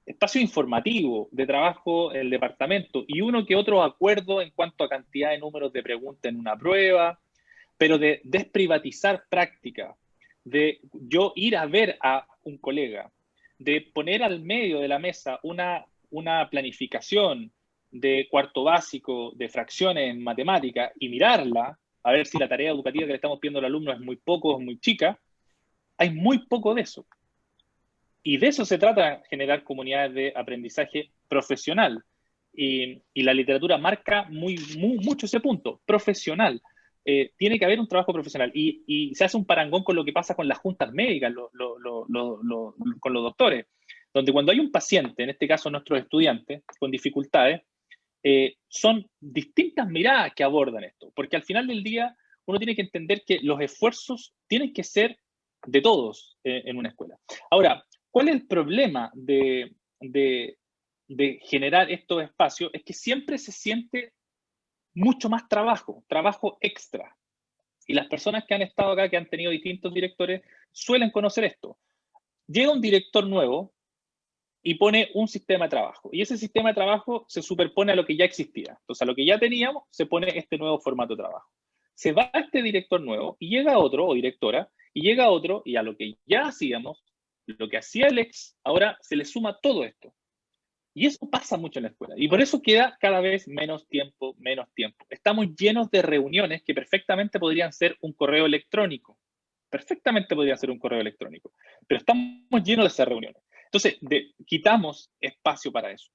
espacios informativos de trabajo en el departamento y uno que otro acuerdo en cuanto a cantidad de números de preguntas en una prueba, pero de desprivatizar práctica, de yo ir a ver a un colega, de poner al medio de la mesa una planificación de cuarto básico, de fracciones en matemática y mirarla, a ver si la tarea educativa que le estamos pidiendo al alumno es muy poco o muy chica, hay muy poco de eso. Y de eso se trata, generar comunidades de aprendizaje profesional. Y la literatura marca mucho ese punto, profesional. Tiene que haber un trabajo profesional. Y se hace un parangón con lo que pasa con las juntas médicas, con los doctores, donde cuando hay un paciente, en este caso nuestros estudiantes, con dificultades, son distintas miradas que abordan esto. Porque al final del día uno tiene que entender que los esfuerzos tienen que ser de todos en una escuela. Ahora, ¿cuál es el problema de generar estos espacios? Es que siempre se siente mucho más trabajo extra. Y las personas que han estado acá, que han tenido distintos directores, suelen conocer esto. Llega un director nuevo y pone un sistema de trabajo. Y ese sistema de trabajo se superpone a lo que ya existía. Entonces, a lo que ya teníamos, se pone este nuevo formato de trabajo. Se va este director nuevo y llega otro, o directora, y llega otro, y a lo que ya hacíamos, lo que hacía el ex, ahora se le suma todo esto. Y eso pasa mucho en la escuela. Y por eso queda cada vez menos tiempo. Estamos llenos de reuniones que perfectamente podrían ser un correo electrónico. Perfectamente podría ser un correo electrónico. Pero estamos llenos de esas reuniones. Entonces, quitamos espacio para eso.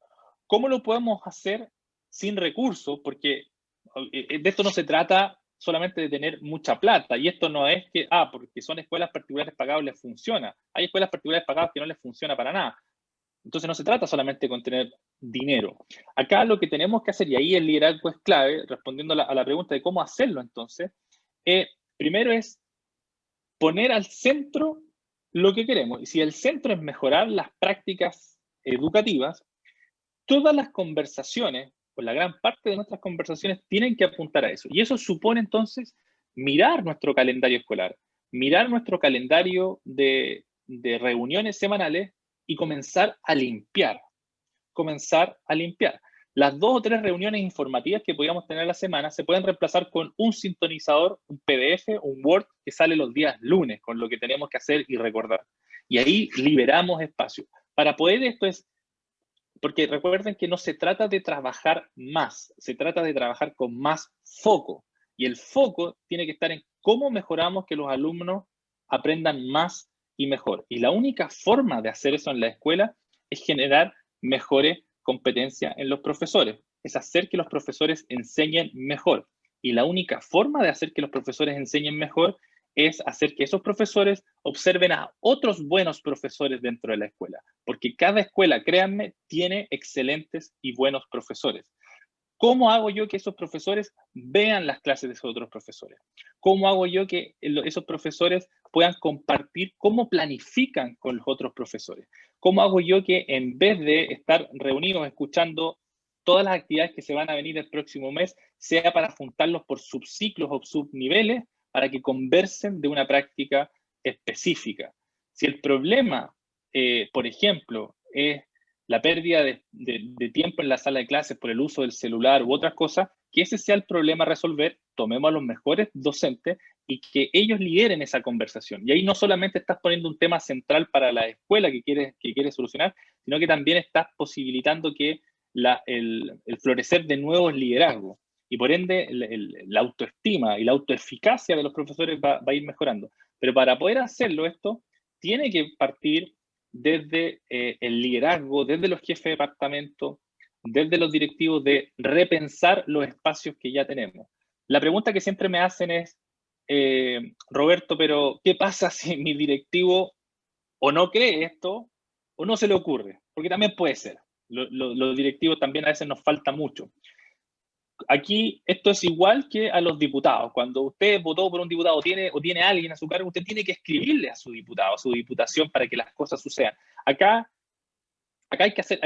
¿Cómo lo podemos hacer sin recursos? Porque de esto no se trata solamente de tener mucha plata. Y esto no es que, porque son escuelas particulares pagadas les funciona. Hay escuelas particulares pagadas que no les funciona para nada. Entonces no se trata solamente con tener dinero. Acá lo que tenemos que hacer, y ahí el liderazgo es clave, respondiendo a la pregunta de cómo hacerlo entonces, primero es poner al centro lo que queremos. Y si el centro es mejorar las prácticas educativas, todas las conversaciones, o la gran parte de nuestras conversaciones, tienen que apuntar a eso. Y eso supone entonces mirar nuestro calendario escolar, mirar nuestro calendario de reuniones semanales y comenzar a limpiar. Las 2 o 3 reuniones informativas que podíamos tener a la semana se pueden reemplazar con un sintonizador, un PDF, un Word que sale los días lunes, con lo que tenemos que hacer y recordar. Y ahí liberamos espacio. Para poder esto es, porque recuerden que no se trata de trabajar más, se trata de trabajar con más foco. Y el foco tiene que estar en cómo mejoramos que los alumnos aprendan más y mejor. Y la única forma de hacer eso en la escuela es generar mejores competencias en los profesores. Es hacer que los profesores enseñen mejor. Y la única forma de hacer que los profesores enseñen mejor es hacer que esos profesores observen a otros buenos profesores dentro de la escuela. Porque cada escuela, créanme, tiene excelentes y buenos profesores. ¿Cómo hago yo que esos profesores vean las clases de esos otros profesores? ¿Cómo hago yo que esos profesores puedan compartir cómo planifican con los otros profesores? ¿Cómo hago yo que en vez de estar reunidos escuchando todas las actividades que se van a venir el próximo mes, sea para juntarlos por subciclos o subniveles para que conversen de una práctica específica? Si el problema, por ejemplo, es la pérdida de tiempo en la sala de clases por el uso del celular u otras cosas, que ese sea el problema a resolver, tomemos a los mejores docentes y que ellos lideren esa conversación. Y ahí no solamente estás poniendo un tema central para la escuela que quieres solucionar, sino que también estás posibilitando que el florecer de nuevos liderazgos. Y por ende, la autoestima y la autoeficacia de los profesores va a ir mejorando. Pero para poder hacerlo esto, tiene que partir desde el liderazgo, desde los jefes de departamento, desde los directivos, de repensar los espacios que ya tenemos. La pregunta que siempre me hacen es, Roberto, pero ¿qué pasa si mi directivo o no cree esto o no se le ocurre? Porque también puede ser. Los directivos también a veces nos falta mucho. aquí esto es igual que a los diputados. Cuando usted votó por un diputado o tiene a alguien a su cargo, usted tiene que escribirle a su diputado, a su diputación, para que las cosas sucedan. Acá hay que hacer,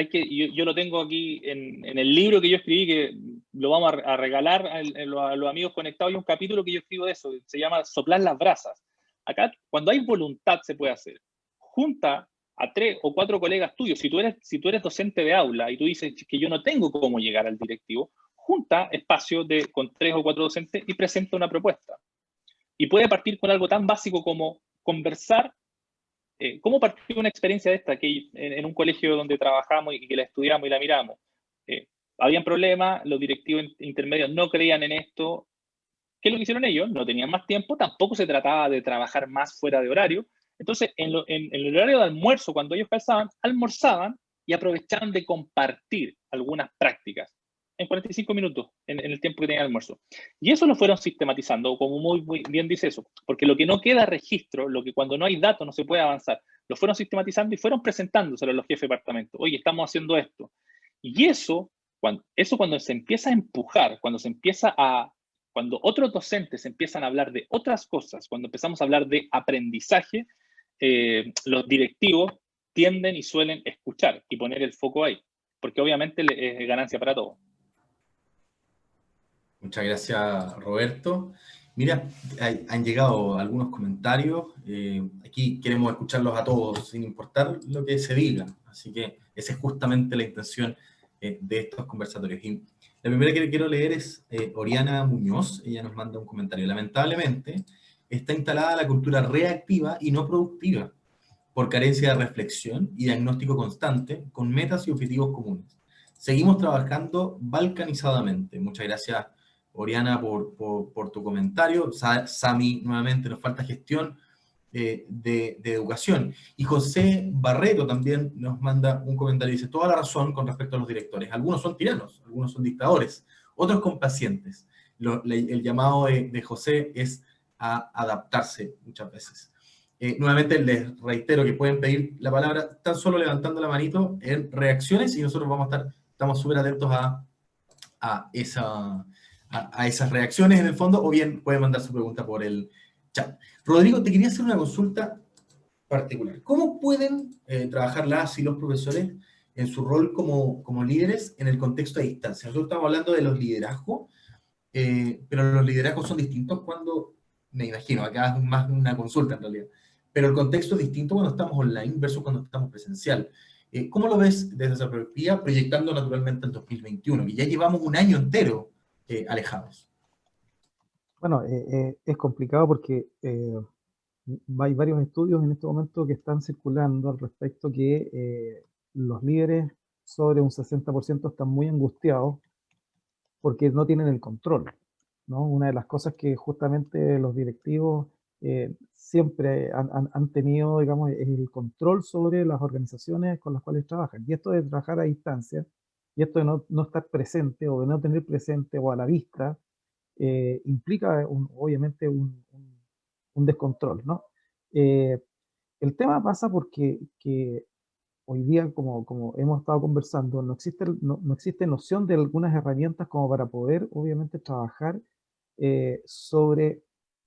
yo lo tengo aquí en el libro que yo escribí, que lo vamos a regalar a los amigos conectados. Hay un capítulo que yo escribo de eso, se llama Soplar las brasas. Acá, cuando hay voluntad, se puede hacer. Junta a 3 o 4 colegas tuyos. Si tú eres docente de aula y tú dices que yo no tengo cómo llegar al directivo, junta espacio con 3 o 4 docentes y presenta una propuesta. Y puede partir con algo tan básico como conversar. ¿Cómo partió una experiencia de esta? Que en un colegio donde trabajamos y que la estudiamos y la miramos, habían problemas, los directivos intermedios no creían en esto. ¿Qué es lo que hicieron ellos? No tenían más tiempo, tampoco se trataba de trabajar más fuera de horario. Entonces, en el horario de almuerzo, cuando ellos calzaban, almorzaban y aprovechaban de compartir algunas prácticas en 45 minutos, en el tiempo que tenían almuerzo. Y eso lo fueron sistematizando, como muy bien dice eso, porque lo que no queda registro, lo que cuando no hay datos no se puede avanzar, lo fueron sistematizando y fueron presentándoselo a los jefes de departamento. Oye, estamos haciendo esto. Y eso cuando se empieza a empujar, cuando otros docentes empiezan a hablar de otras cosas, cuando empezamos a hablar de aprendizaje, los directivos tienden y suelen escuchar y poner el foco ahí, porque obviamente es ganancia para todos. Muchas gracias, Roberto. Mira, han llegado algunos comentarios. Aquí queremos escucharlos a todos, sin importar lo que se diga. Así que esa es justamente la intención de estos conversatorios. Y la primera que quiero leer es Oriana Muñoz. Ella nos manda un comentario. Lamentablemente, está instalada la cultura reactiva y no productiva, por carencia de reflexión y diagnóstico constante, con metas y objetivos comunes. Seguimos trabajando balcanizadamente. Muchas gracias, Oriana, por tu comentario. Sami, nuevamente, nos falta gestión de educación. Y José Barreto también nos manda un comentario. Dice, toda la razón con respecto a los directores. Algunos son tiranos, algunos son dictadores, otros complacientes. El llamado de José es a adaptarse muchas veces. Nuevamente les reitero que pueden pedir la palabra tan solo levantando la manito en reacciones y nosotros estamos súper atentos a esas reacciones en el fondo, o bien pueden mandar su pregunta por el chat. Rodrigo, te quería hacer una consulta particular. ¿Cómo pueden trabajar las y los profesores en su rol como líderes en el contexto de distancia? Nosotros estamos hablando de los liderazgos, pero los liderazgos son distintos cuando, me imagino, acá es más una consulta en realidad, pero el contexto es distinto cuando estamos online versus cuando estamos presencial. ¿Cómo lo ves desde esa perspectiva, proyectando naturalmente el 2021, que ya llevamos un año entero alejados? Bueno, es complicado porque hay varios estudios en este momento que están circulando al respecto que los líderes sobre un 60% están muy angustiados porque no tienen el control, ¿no? Una de las cosas que justamente los directivos siempre han tenido, digamos, es el control sobre las organizaciones con las cuales trabajan. Y esto de trabajar a distancia, y esto de no estar presente o de no tener presente o a la vista, implica obviamente un descontrol, ¿no? El tema pasa porque que hoy día, como hemos estado conversando, no existe noción de algunas herramientas como para poder, obviamente, trabajar sobre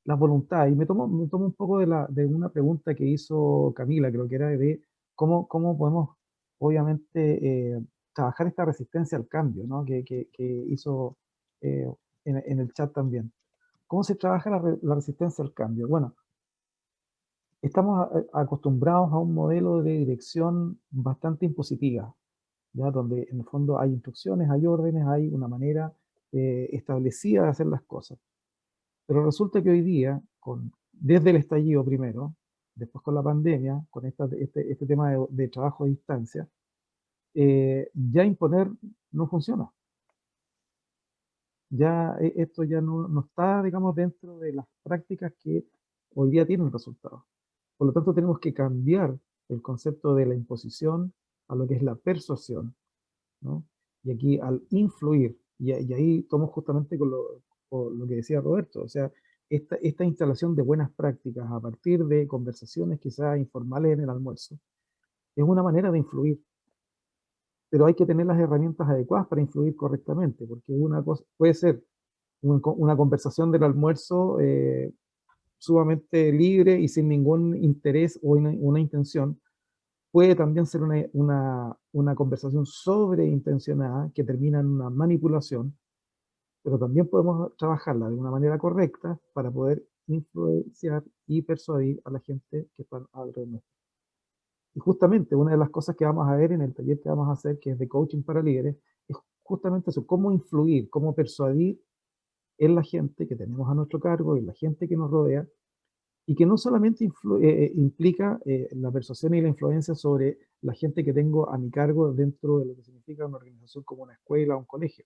la voluntad. Y me tomo un poco de una pregunta que hizo Camila, creo que era de cómo podemos, obviamente, trabajar esta resistencia al cambio, ¿no? Que hizo eh, en el chat también. ¿Cómo se trabaja la resistencia al cambio? Bueno, estamos acostumbrados a un modelo de dirección bastante impositiva, ¿ya? Donde en el fondo hay instrucciones, hay órdenes, hay una manera establecida de hacer las cosas. Pero resulta que hoy día, desde el estallido primero, después con la pandemia, con este tema de trabajo a distancia, ya imponer no funciona. Ya esto ya no está, digamos, dentro de las prácticas que hoy día tienen resultados. Por lo tanto, tenemos que cambiar el concepto de la imposición a lo que es la persuasión, ¿no? Y aquí al influir, y ahí tomo justamente con lo que decía Roberto, o sea, esta instalación de buenas prácticas a partir de conversaciones quizás informales en el almuerzo, es una manera de influir. pero hay que tener las herramientas adecuadas para influir correctamente, porque una cosa puede ser una conversación del almuerzo sumamente libre y sin ningún interés o una intención, puede también ser una conversación sobreintencionada que termina en una manipulación, pero también podemos trabajarla de una manera correcta para poder influenciar y persuadir a la gente que está alrededor nuestro. Y justamente una de las cosas que vamos a ver en el taller que vamos a hacer, que es de coaching para líderes, es justamente eso, cómo influir, cómo persuadir en la gente que tenemos a nuestro cargo, en la gente que nos rodea, y que no solamente implica la persuasión y la influencia sobre la gente que tengo a mi cargo dentro de lo que significa una organización como una escuela o un colegio,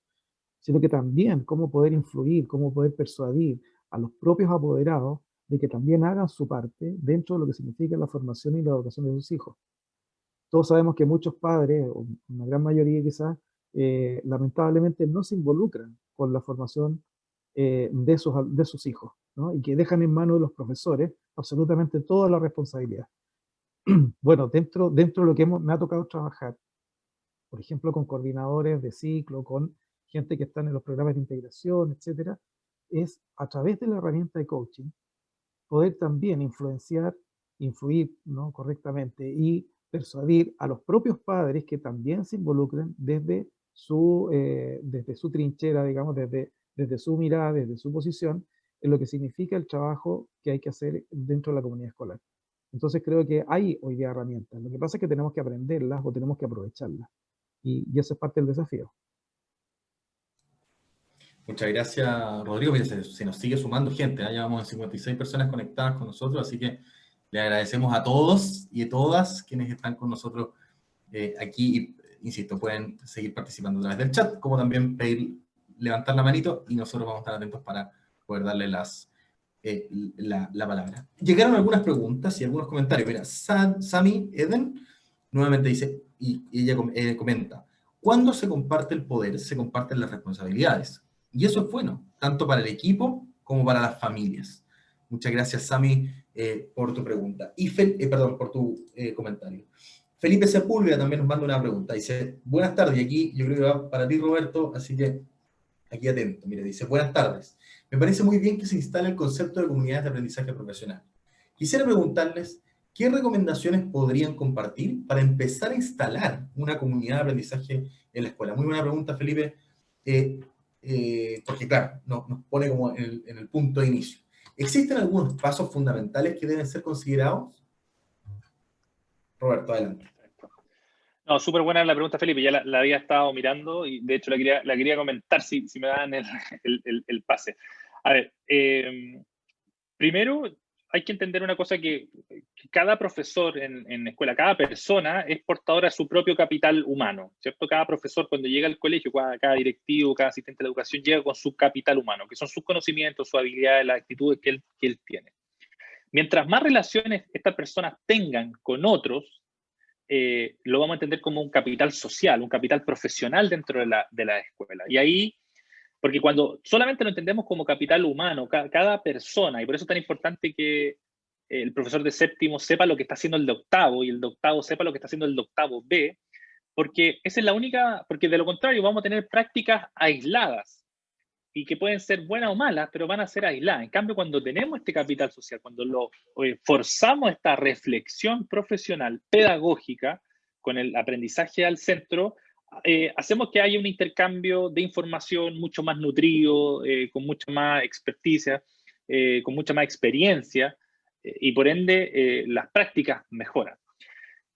sino que también cómo poder influir, cómo poder persuadir a los propios apoderados de que también hagan su parte dentro de lo que significa la formación y la educación de sus hijos. Todos sabemos que muchos padres, o una gran mayoría quizás, lamentablemente no se involucran con la formación de sus hijos, ¿no? Y que dejan en manos de los profesores absolutamente toda la responsabilidad. Bueno, dentro de lo que me ha tocado trabajar, por ejemplo, con coordinadores de ciclo, con gente que está en los programas de integración, etcétera, es a través de la herramienta de coaching poder también influir, ¿no?, correctamente y persuadir a los propios padres que también se involucren desde su trinchera, digamos, desde su mirada, desde su posición, en lo que significa el trabajo que hay que hacer dentro de la comunidad escolar. Entonces creo que hay hoy día herramientas. Lo que pasa es que tenemos que aprenderlas o tenemos que aprovecharlas. Y eso es parte del desafío. Muchas gracias, Rodrigo. Mira, se nos sigue sumando gente, ¿eh? Ya vamos en 56 personas conectadas con nosotros, así que le agradecemos a todos y a todas quienes están con nosotros aquí. Y, insisto, pueden seguir participando a través del chat, como también levantar la manito y nosotros vamos a estar atentos para poder darle la palabra. Llegaron algunas preguntas y algunos comentarios. Mira, Sami Eden nuevamente dice, y ella comenta, cuando se comparte el poder, se comparten las responsabilidades. Y eso es bueno, tanto para el equipo como para las familias. Muchas gracias, Sami, por tu pregunta. Y perdón, por tu comentario. Felipe Sepúlveda también nos manda una pregunta. Dice, buenas tardes, y aquí yo creo que va para ti, Roberto, así que aquí atento. Mire, dice, buenas tardes. Me parece muy bien que se instale el concepto de comunidades de aprendizaje profesional. Quisiera preguntarles, ¿qué recomendaciones podrían compartir para empezar a instalar una comunidad de aprendizaje en la escuela? Muy buena pregunta, Felipe, porque claro, nos pone como en el punto de inicio. ¿Existen algunos pasos fundamentales que deben ser considerados? Roberto, adelante. No, súper buena la pregunta, Felipe. Ya la había estado mirando y de hecho la quería comentar si me dan el pase. A ver, primero hay que entender una cosa que cada profesor en escuela, cada persona es portadora de su propio capital humano, ¿cierto? Cada profesor cuando llega al colegio, cada directivo, cada asistente de educación llega con su capital humano, que son sus conocimientos, sus habilidades, las actitudes que él tiene. Mientras más relaciones estas personas tengan con otros, lo vamos a entender como un capital social, un capital profesional dentro de la escuela. Y ahí, porque cuando solamente lo entendemos como capital humano, cada persona, y por eso es tan importante que el profesor de séptimo sepa lo que está haciendo el de octavo, y el de octavo sepa lo que está haciendo el de octavo B, porque esa es la única, porque de lo contrario vamos a tener prácticas aisladas, y que pueden ser buenas o malas, pero van a ser aisladas. En cambio, cuando tenemos este capital social, cuando forzamos esta reflexión profesional, pedagógica, con el aprendizaje al centro, hacemos que haya un intercambio de información mucho más nutrido, con mucha más experticia, con mucha más experiencia, y por ende las prácticas mejoran.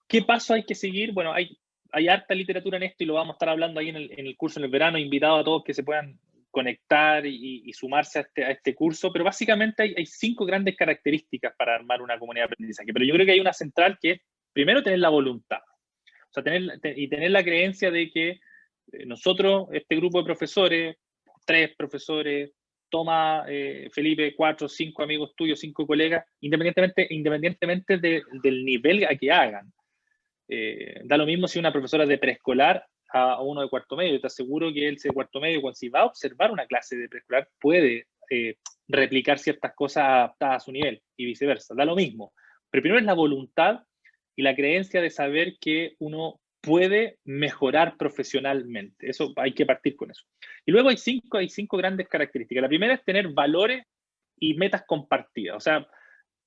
¿Qué paso hay que seguir? Bueno, hay harta literatura en esto y lo vamos a estar hablando ahí en el curso en el verano, invitado a todos que se puedan conectar y sumarse a este curso, pero básicamente hay 5 grandes características para armar una comunidad de aprendizaje, pero yo creo que hay una central que es, primero, tener la voluntad, o sea, tener la creencia de que nosotros, este grupo de profesores, 3 profesores, toma, Felipe, 4, 5 amigos tuyos, 5 colegas, independientemente del nivel a que hagan. Da lo mismo si una profesora de preescolar a uno de cuarto medio. Te aseguro que él de cuarto medio, cuando si va a observar una clase de preescolar, puede replicar ciertas cosas adaptadas a su nivel y viceversa. Da lo mismo. Pero primero es la voluntad y la creencia de saber que uno puede mejorar profesionalmente. Eso hay que partir con eso. Y luego hay cinco grandes características. La primera es tener valores y metas compartidas. O sea,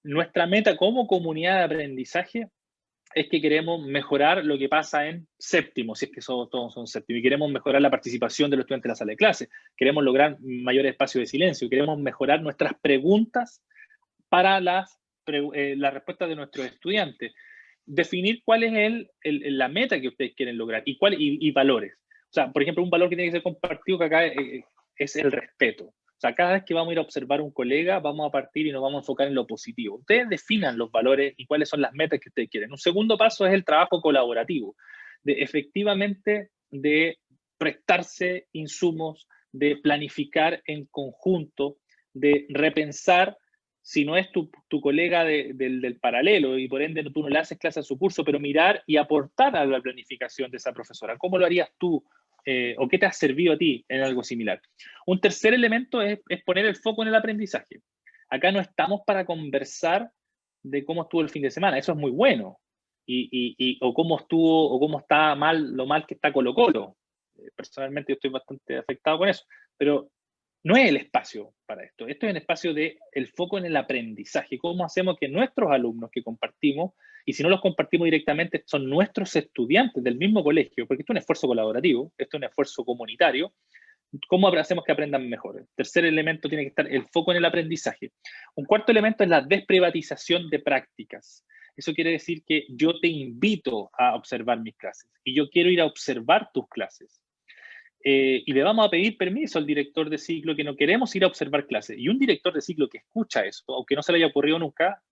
nuestra meta como comunidad de aprendizaje es que queremos mejorar lo que pasa en séptimo, si es que todos son séptimo, y queremos mejorar la participación de los estudiantes en la sala de clase, queremos lograr mayor espacio de silencio, queremos mejorar nuestras preguntas para las respuestas de nuestros estudiantes, definir cuál es la meta que ustedes quieren lograr y valores. O sea, por ejemplo, un valor que tiene que ser compartido que acá es el respeto. O sea, cada vez que vamos a ir a observar a un colega, vamos a partir y nos vamos a enfocar en lo positivo. Ustedes definan los valores y cuáles son las metas que ustedes quieren. Un segundo paso es el trabajo colaborativo, efectivamente de prestarse insumos, de planificar en conjunto, de repensar si no es tu colega del paralelo y por ende tú no le haces clase a su curso, pero mirar y aportar a la planificación de esa profesora. ¿Cómo lo harías tú? ¿O qué te ha servido a ti en algo similar? Un tercer elemento es poner el foco en el aprendizaje. Acá no estamos para conversar de cómo estuvo el fin de semana, eso es muy bueno, o cómo estuvo, o cómo está lo mal que está Colo-Colo. Personalmente yo estoy bastante afectado con eso, pero no es el espacio para esto. Esto es el espacio del foco en el aprendizaje. ¿Cómo hacemos que nuestros alumnos que compartimos, y si no los compartimos directamente, son nuestros estudiantes del mismo colegio, porque esto es un esfuerzo colaborativo, esto es un esfuerzo comunitario, ¿cómo hacemos que aprendan mejor? El tercer elemento tiene que estar el foco en el aprendizaje. Un cuarto elemento es la desprivatización de prácticas. Eso quiere decir que yo te invito a observar mis clases y yo quiero ir a observar tus clases. Y le vamos a pedir permiso al director de ciclo que no queremos ir a observar clases. Y un director de ciclo que escucha eso, aunque no se le haya ocurrido nunca,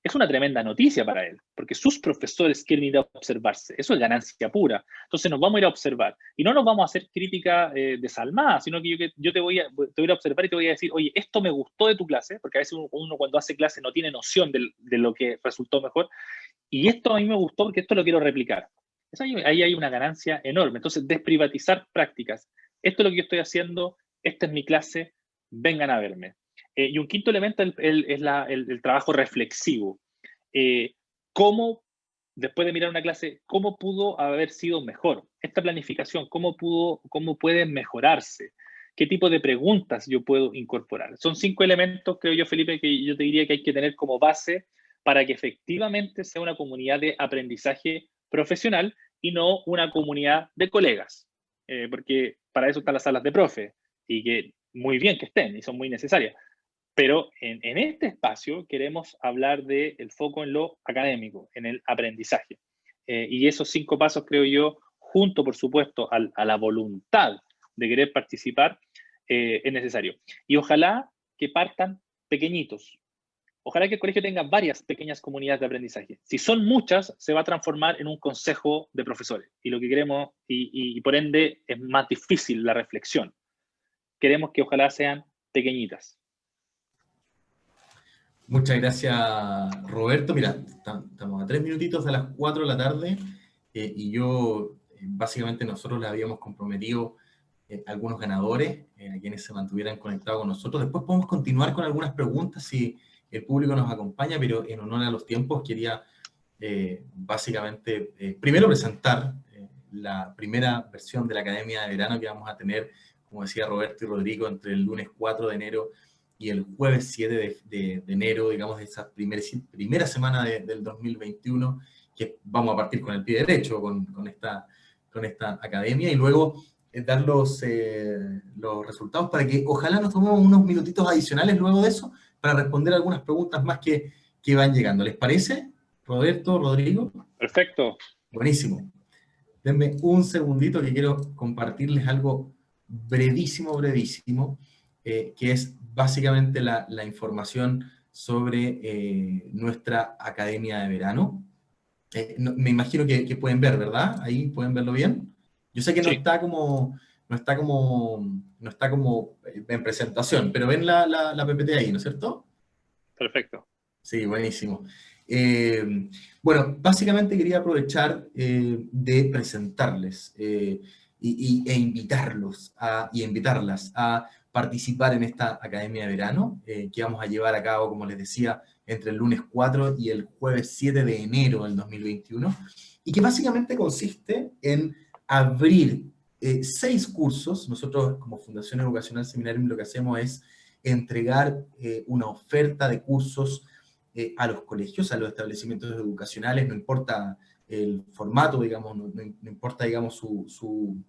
es una tremenda noticia para él, porque sus profesores quieren ir a observarse. Eso es ganancia pura. Entonces nos vamos a ir a observar. Y no nos vamos a hacer crítica desalmada, sino que yo te voy a ir a observar y te voy a decir, oye, esto me gustó de tu clase, porque a veces uno cuando hace clase no tiene noción de lo que resultó mejor, y esto a mí me gustó porque esto lo quiero replicar. Ahí hay una ganancia enorme. Entonces, desprivatizar prácticas. Esto es lo que yo estoy haciendo, esta es mi clase, vengan a verme. Y un quinto elemento es el trabajo reflexivo. ¿Cómo, después de mirar una clase, cómo pudo haber sido mejor? Esta planificación, ¿cómo puede mejorarse? ¿Qué tipo de preguntas yo puedo incorporar? Son 5 elementos, creo yo, Felipe, que yo te diría que hay que tener como base para que efectivamente sea una comunidad de aprendizaje profesional y no una comunidad de colegas, porque para eso están las salas de profe y que muy bien que estén y son muy necesarias, pero en este espacio queremos hablar del foco en lo académico, en el aprendizaje, y esos 5 pasos creo yo, junto por supuesto a la voluntad de querer participar, es necesario, y ojalá que partan pequeñitos. Ojalá que el colegio tenga varias pequeñas comunidades de aprendizaje. Si son muchas, se va a transformar en un consejo de profesores. Y lo que queremos, y por ende es más difícil la reflexión. Queremos que ojalá sean pequeñitas. Muchas gracias, Roberto. Mira, estamos a 3 minutitos de las 4 de la tarde y yo, básicamente nosotros le habíamos comprometido algunos ganadores a quienes se mantuvieran conectados con nosotros. Después podemos continuar con algunas preguntas si el público nos acompaña, pero en honor a los tiempos quería básicamente primero presentar la primera versión de la Academia de Verano que vamos a tener, como decía Roberto y Rodrigo, entre el lunes 4 de enero y el jueves 7 de enero, digamos, de esa primera semana del 2021, que vamos a partir con el pie derecho con esta academia, y luego dar los resultados para que ojalá nos tomemos unos minutitos adicionales luego de eso para responder algunas preguntas más que van llegando. ¿Les parece, Roberto, Rodrigo? Perfecto. Buenísimo. Denme un segundito que quiero compartirles algo brevísimo, que es básicamente la información sobre nuestra Academia de Verano. Me imagino que pueden ver, ¿verdad? Ahí pueden verlo bien. Yo sé que no Sí. está como en presentación, pero ven la PPT ahí, ¿no es cierto? Perfecto. Sí, buenísimo. Bueno, básicamente quería aprovechar de presentarles e invitarlas a participar en esta Academia de Verano que vamos a llevar a cabo, como les decía, entre el lunes 4 y el jueves 7 de enero del 2021, y que básicamente consiste en abrir 6 cursos. Nosotros, como Fundación Educacional Seminarium, lo que hacemos es entregar una oferta de cursos a los colegios, a los establecimientos educacionales, no importa el formato, digamos, no importa, digamos, su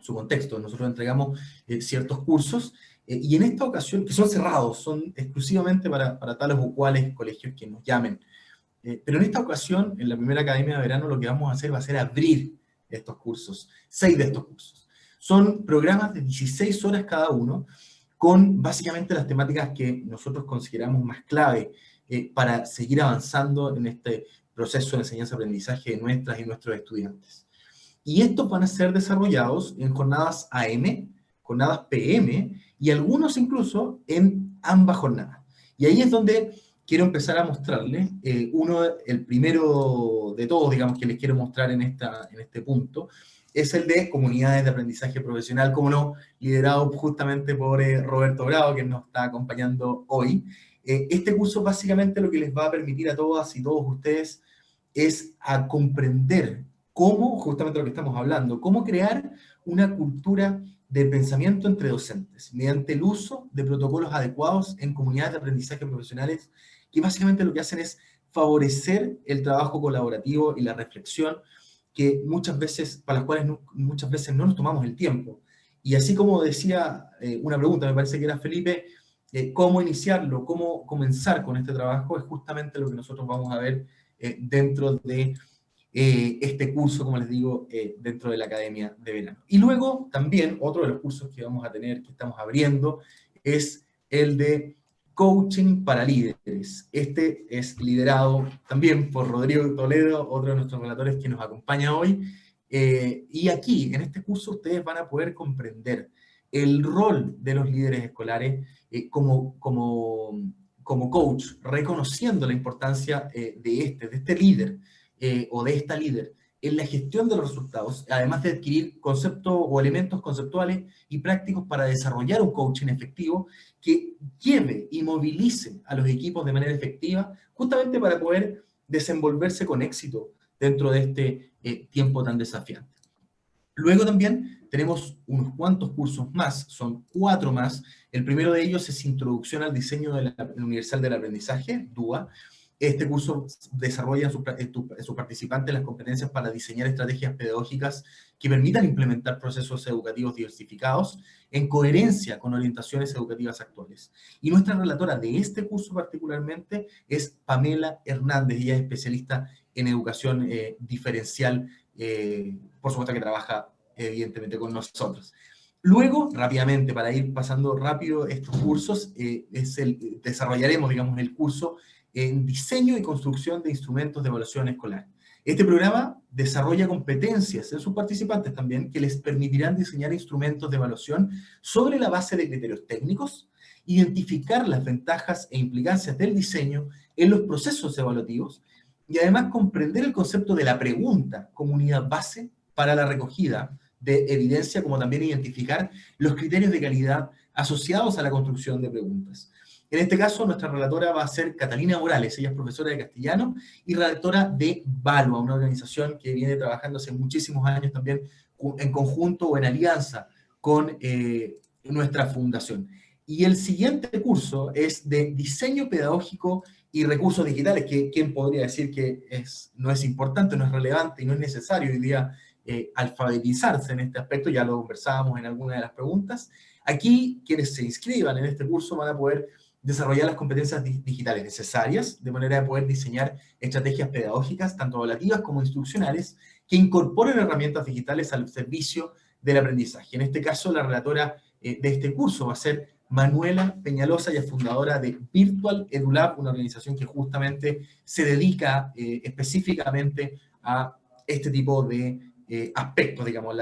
contexto. Nosotros entregamos ciertos cursos, y en esta ocasión, que son cerrados, son exclusivamente para tales o cuales colegios que nos llamen. Pero en esta ocasión, en la primera academia de verano, lo que vamos a hacer va a ser abrir estos cursos, 6 de estos cursos. Son programas de 16 horas cada uno, con básicamente las temáticas que nosotros consideramos más clave para seguir avanzando en este proceso de enseñanza-aprendizaje de nuestras y nuestros estudiantes. Y estos van a ser desarrollados en jornadas AM, jornadas PM, y algunos incluso en ambas jornadas. Y ahí es donde quiero empezar a mostrarles, el primero de todos, digamos, que les quiero mostrar en este punto, es el de comunidades de aprendizaje profesional, como no, liderado justamente por Roberto Bravo, que nos está acompañando hoy. Este curso básicamente lo que les va a permitir a todas y todos ustedes es a comprender cómo, justamente lo que estamos hablando, cómo crear una cultura de pensamiento entre docentes, mediante el uso de protocolos adecuados en comunidades de aprendizaje profesionales, que básicamente lo que hacen es favorecer el trabajo colaborativo y la reflexión, que muchas veces, para las cuales muchas veces no nos tomamos el tiempo. Y así como decía una pregunta, me parece que era Felipe, cómo iniciarlo, cómo comenzar con este trabajo, es justamente lo que nosotros vamos a ver dentro de este curso, como les digo, dentro de la Academia de Verano. Y luego también otro de los cursos que vamos a tener, que estamos abriendo, es el de Coaching para Líderes. Este es liderado también por Rodrigo Toledo, otro de nuestros relatores que nos acompaña hoy. Y aquí, en este curso, ustedes van a poder comprender el rol de los líderes escolares como coach, reconociendo la importancia de este líder o de esta líder en la gestión de los resultados, además de adquirir conceptos o elementos conceptuales y prácticos para desarrollar un coaching efectivo que lleve y movilice a los equipos de manera efectiva, justamente para poder desenvolverse con éxito dentro de este tiempo tan desafiante. Luego también tenemos unos cuantos cursos más, son 4 más. El primero de ellos es Introducción al Diseño Universal del Aprendizaje, DUA. Este curso desarrolla en sus participantes las competencias para diseñar estrategias pedagógicas que permitan implementar procesos educativos diversificados en coherencia con orientaciones educativas actuales. Y nuestra relatora de este curso particularmente es Pamela Hernández. Ella es especialista en educación diferencial, por supuesto que trabaja evidentemente con nosotros. Luego, rápidamente, para ir pasando rápido estos cursos, desarrollaremos, digamos, el curso en diseño y construcción de instrumentos de evaluación escolar. Este programa desarrolla competencias en sus participantes también que les permitirán diseñar instrumentos de evaluación sobre la base de criterios técnicos, identificar las ventajas e implicancias del diseño en los procesos evaluativos y además comprender el concepto de la pregunta como unidad base para la recogida de evidencia, como también identificar los criterios de calidad asociados a la construcción de preguntas. En este caso, nuestra relatora va a ser Catalina Morales. Ella es profesora de castellano y redactora de Valua, una organización que viene trabajando hace muchísimos años también en conjunto o en alianza con nuestra fundación. Y el siguiente curso es de Diseño Pedagógico y Recursos Digitales, que ¿quién podría decir que no es importante, no es relevante y no es necesario hoy día alfabetizarse en este aspecto? Ya lo conversábamos en alguna de las preguntas. Aquí, quienes se inscriban en este curso van a poder desarrollar las competencias digitales necesarias, de manera de poder diseñar estrategias pedagógicas, tanto evaluativas como instruccionales, que incorporen herramientas digitales al servicio del aprendizaje. En este caso, la relatora de este curso va a ser Manuela Peñalosa, ella es fundadora de Virtual EduLab, una organización que justamente se dedica específicamente a este tipo de aspectos, digamos,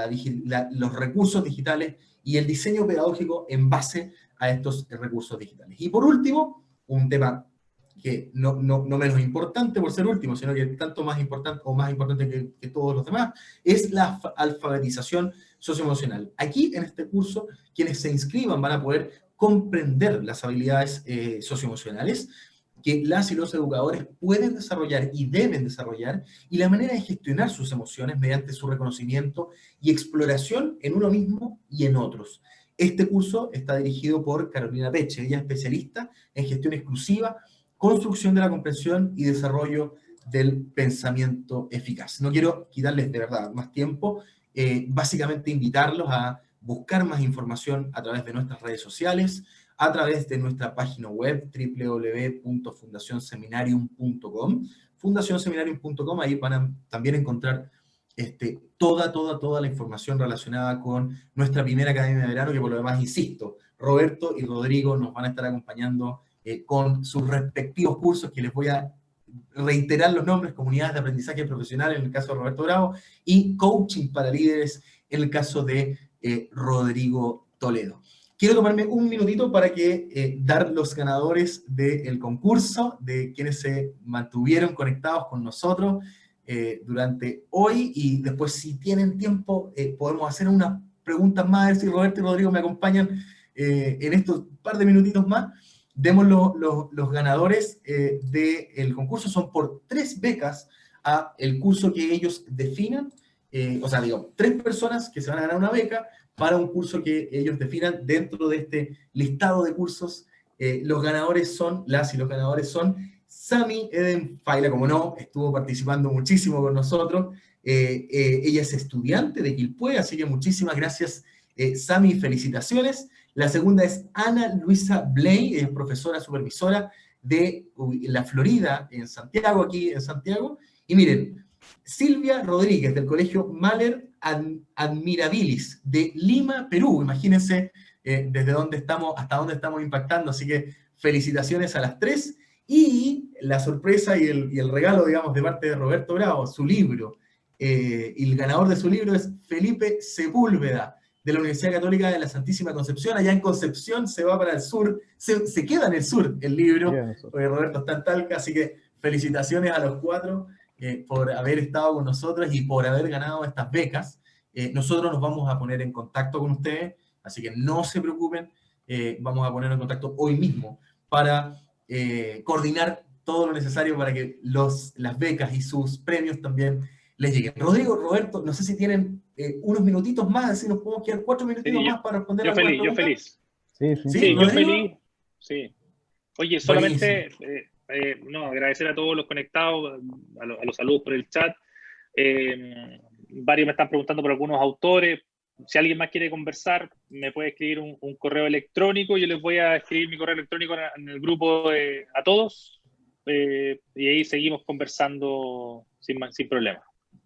los recursos digitales y el diseño pedagógico en base a estos recursos digitales. Y por último, un tema que no menos importante por ser último, sino que tanto más importante o más importante que todos los demás, es la alfabetización socioemocional. Aquí, en este curso, quienes se inscriban van a poder comprender las habilidades socioemocionales, que las y los educadores pueden desarrollar y deben desarrollar, y la manera de gestionar sus emociones mediante su reconocimiento y exploración en uno mismo y en otros. Este curso está dirigido por Carolina Peche, ella es especialista en gestión exclusiva, construcción de la comprensión y desarrollo del pensamiento eficaz. No quiero quitarles de verdad más tiempo, básicamente invitarlos a buscar más información a través de nuestras redes sociales, a través de nuestra página web www.fundacionseminarium.com, fundacionseminarium.com, ahí van a también encontrar toda la información relacionada con nuestra primera academia de verano, que por lo demás, insisto, Roberto y Rodrigo nos van a estar acompañando con sus respectivos cursos, que les voy a reiterar los nombres: comunidades de aprendizaje profesional en el caso de Roberto Bravo, y coaching para líderes en el caso de Rodrigo Toledo. Quiero tomarme un minutito para dar los ganadores del concurso, de quienes se mantuvieron conectados con nosotros durante hoy, y después, si tienen tiempo, podemos hacer unas preguntas más, a ver si Roberto y Rodrigo me acompañan en estos par de minutitos más. Demos los ganadores del concurso. Son por 3 becas a el curso que ellos definan, o sea, digo, 3 personas que se van a ganar una beca para un curso que ellos definan dentro de este listado de cursos. Los ganadores son, las y los ganadores son Sami Eden Faila, como no, estuvo participando muchísimo con nosotros. Ella es estudiante de Quilpué, así que muchísimas gracias, Sami, felicitaciones. La segunda es Ana Luisa Bley, es profesora supervisora de la Florida, en Santiago, aquí en Santiago. Y miren, Silvia Rodríguez, del Colegio Mahler Admirabilis, de Lima, Perú. Imagínense desde dónde estamos, hasta dónde estamos impactando, así que felicitaciones a las 3. Y la sorpresa y el regalo, digamos, de parte de Roberto Bravo, su libro, y el ganador de su libro es Felipe Sepúlveda, de la Universidad Católica de la Santísima Concepción. Allá en Concepción, se va para el sur, se queda en el sur el libro, porque Roberto está en Talca, así que felicitaciones a los 4 por haber estado con nosotros y por haber ganado estas becas. Nosotros nos vamos a poner en contacto con ustedes, así que no se preocupen, vamos a poner en contacto hoy mismo para coordinar todo lo necesario para que las becas y sus premios también les lleguen. Rodrigo, Roberto, no sé si tienen unos minutitos más, si nos podemos quedar 4 minutitos más para responder a algunas preguntas. Yo feliz. Sí, yo feliz. Sí. Oye, solamente agradecer a todos los conectados, a los saludos por el chat. Varios me están preguntando por algunos autores. Si alguien más quiere conversar, me puede escribir un correo electrónico. Yo les voy a escribir mi correo electrónico en el grupo a todos, y ahí seguimos conversando sin problema.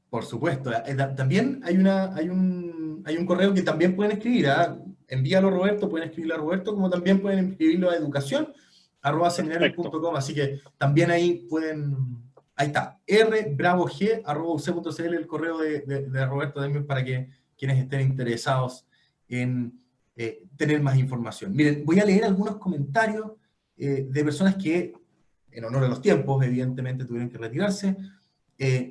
Por supuesto. También hay un correo que también pueden escribir. Envíalo, Roberto, pueden escribirlo a Roberto, como también pueden escribirlo a educación@seminarium.com, así que también ahí pueden... Ahí está, rbravog@uc.cl, el correo de Roberto también, para que quienes estén interesados en tener más información. Miren, voy a leer algunos comentarios de personas que, en honor a los tiempos, evidentemente tuvieron que retirarse.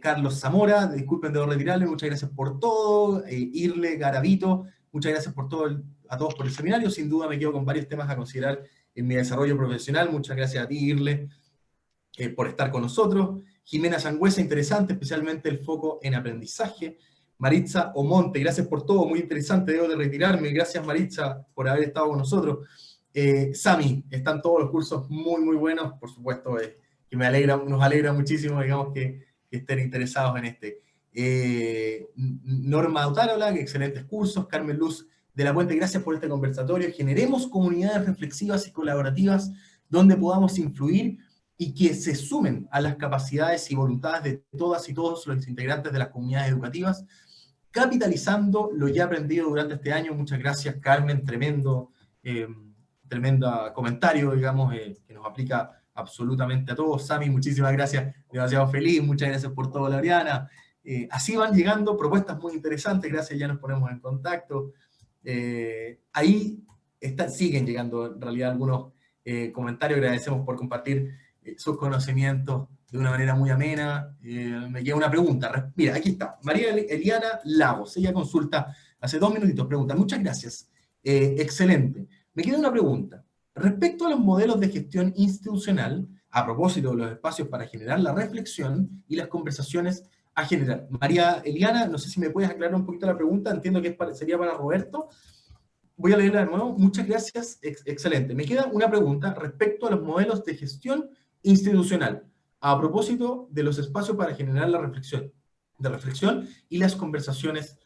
Carlos Zamora, disculpen, debo retirarle, muchas gracias por todo. Irle Garavito, muchas gracias por todo, a todos por el seminario. Sin duda me quedo con varios temas a considerar en mi desarrollo profesional. Muchas gracias a ti, Irle, por estar con nosotros. Jimena Sangüesa, interesante, especialmente el foco en aprendizaje. Maritza Omonte, gracias por todo, muy interesante, debo de retirarme. Gracias, Maritza, por haber estado con nosotros. Sami, están todos los cursos muy, muy buenos, por supuesto, que nos alegra muchísimo, digamos, que estén interesados en este. Norma Otárola, excelentes cursos. Carmen Luz de la Puente, gracias por este conversatorio. Generemos comunidades reflexivas y colaborativas donde podamos influir y que se sumen a las capacidades y voluntades de todas y todos los integrantes de las comunidades educativas, capitalizando lo ya aprendido durante este año. Muchas gracias, Carmen, tremendo comentario, digamos, que nos aplica absolutamente a todos. Sami, muchísimas gracias, demasiado feliz, muchas gracias por todo, Laureana. Así van llegando propuestas muy interesantes, gracias, ya nos ponemos en contacto. Ahí siguen llegando en realidad algunos comentarios, agradecemos por compartir sus conocimientos de una manera muy amena. Me queda una pregunta, mira, aquí está, María Eliana Lagos, ella consulta hace 2 minutitos, pregunta, muchas gracias, excelente. Me queda una pregunta, respecto a los modelos de gestión institucional, a propósito de los espacios para generar la reflexión y las conversaciones a generar. María Eliana, no sé si me puedes aclarar un poquito la pregunta, entiendo que sería para Roberto. Voy a leerla de nuevo. Muchas gracias, excelente. Me queda una pregunta respecto a los modelos de gestión institucional, a propósito de los espacios para generar la reflexión y las conversaciones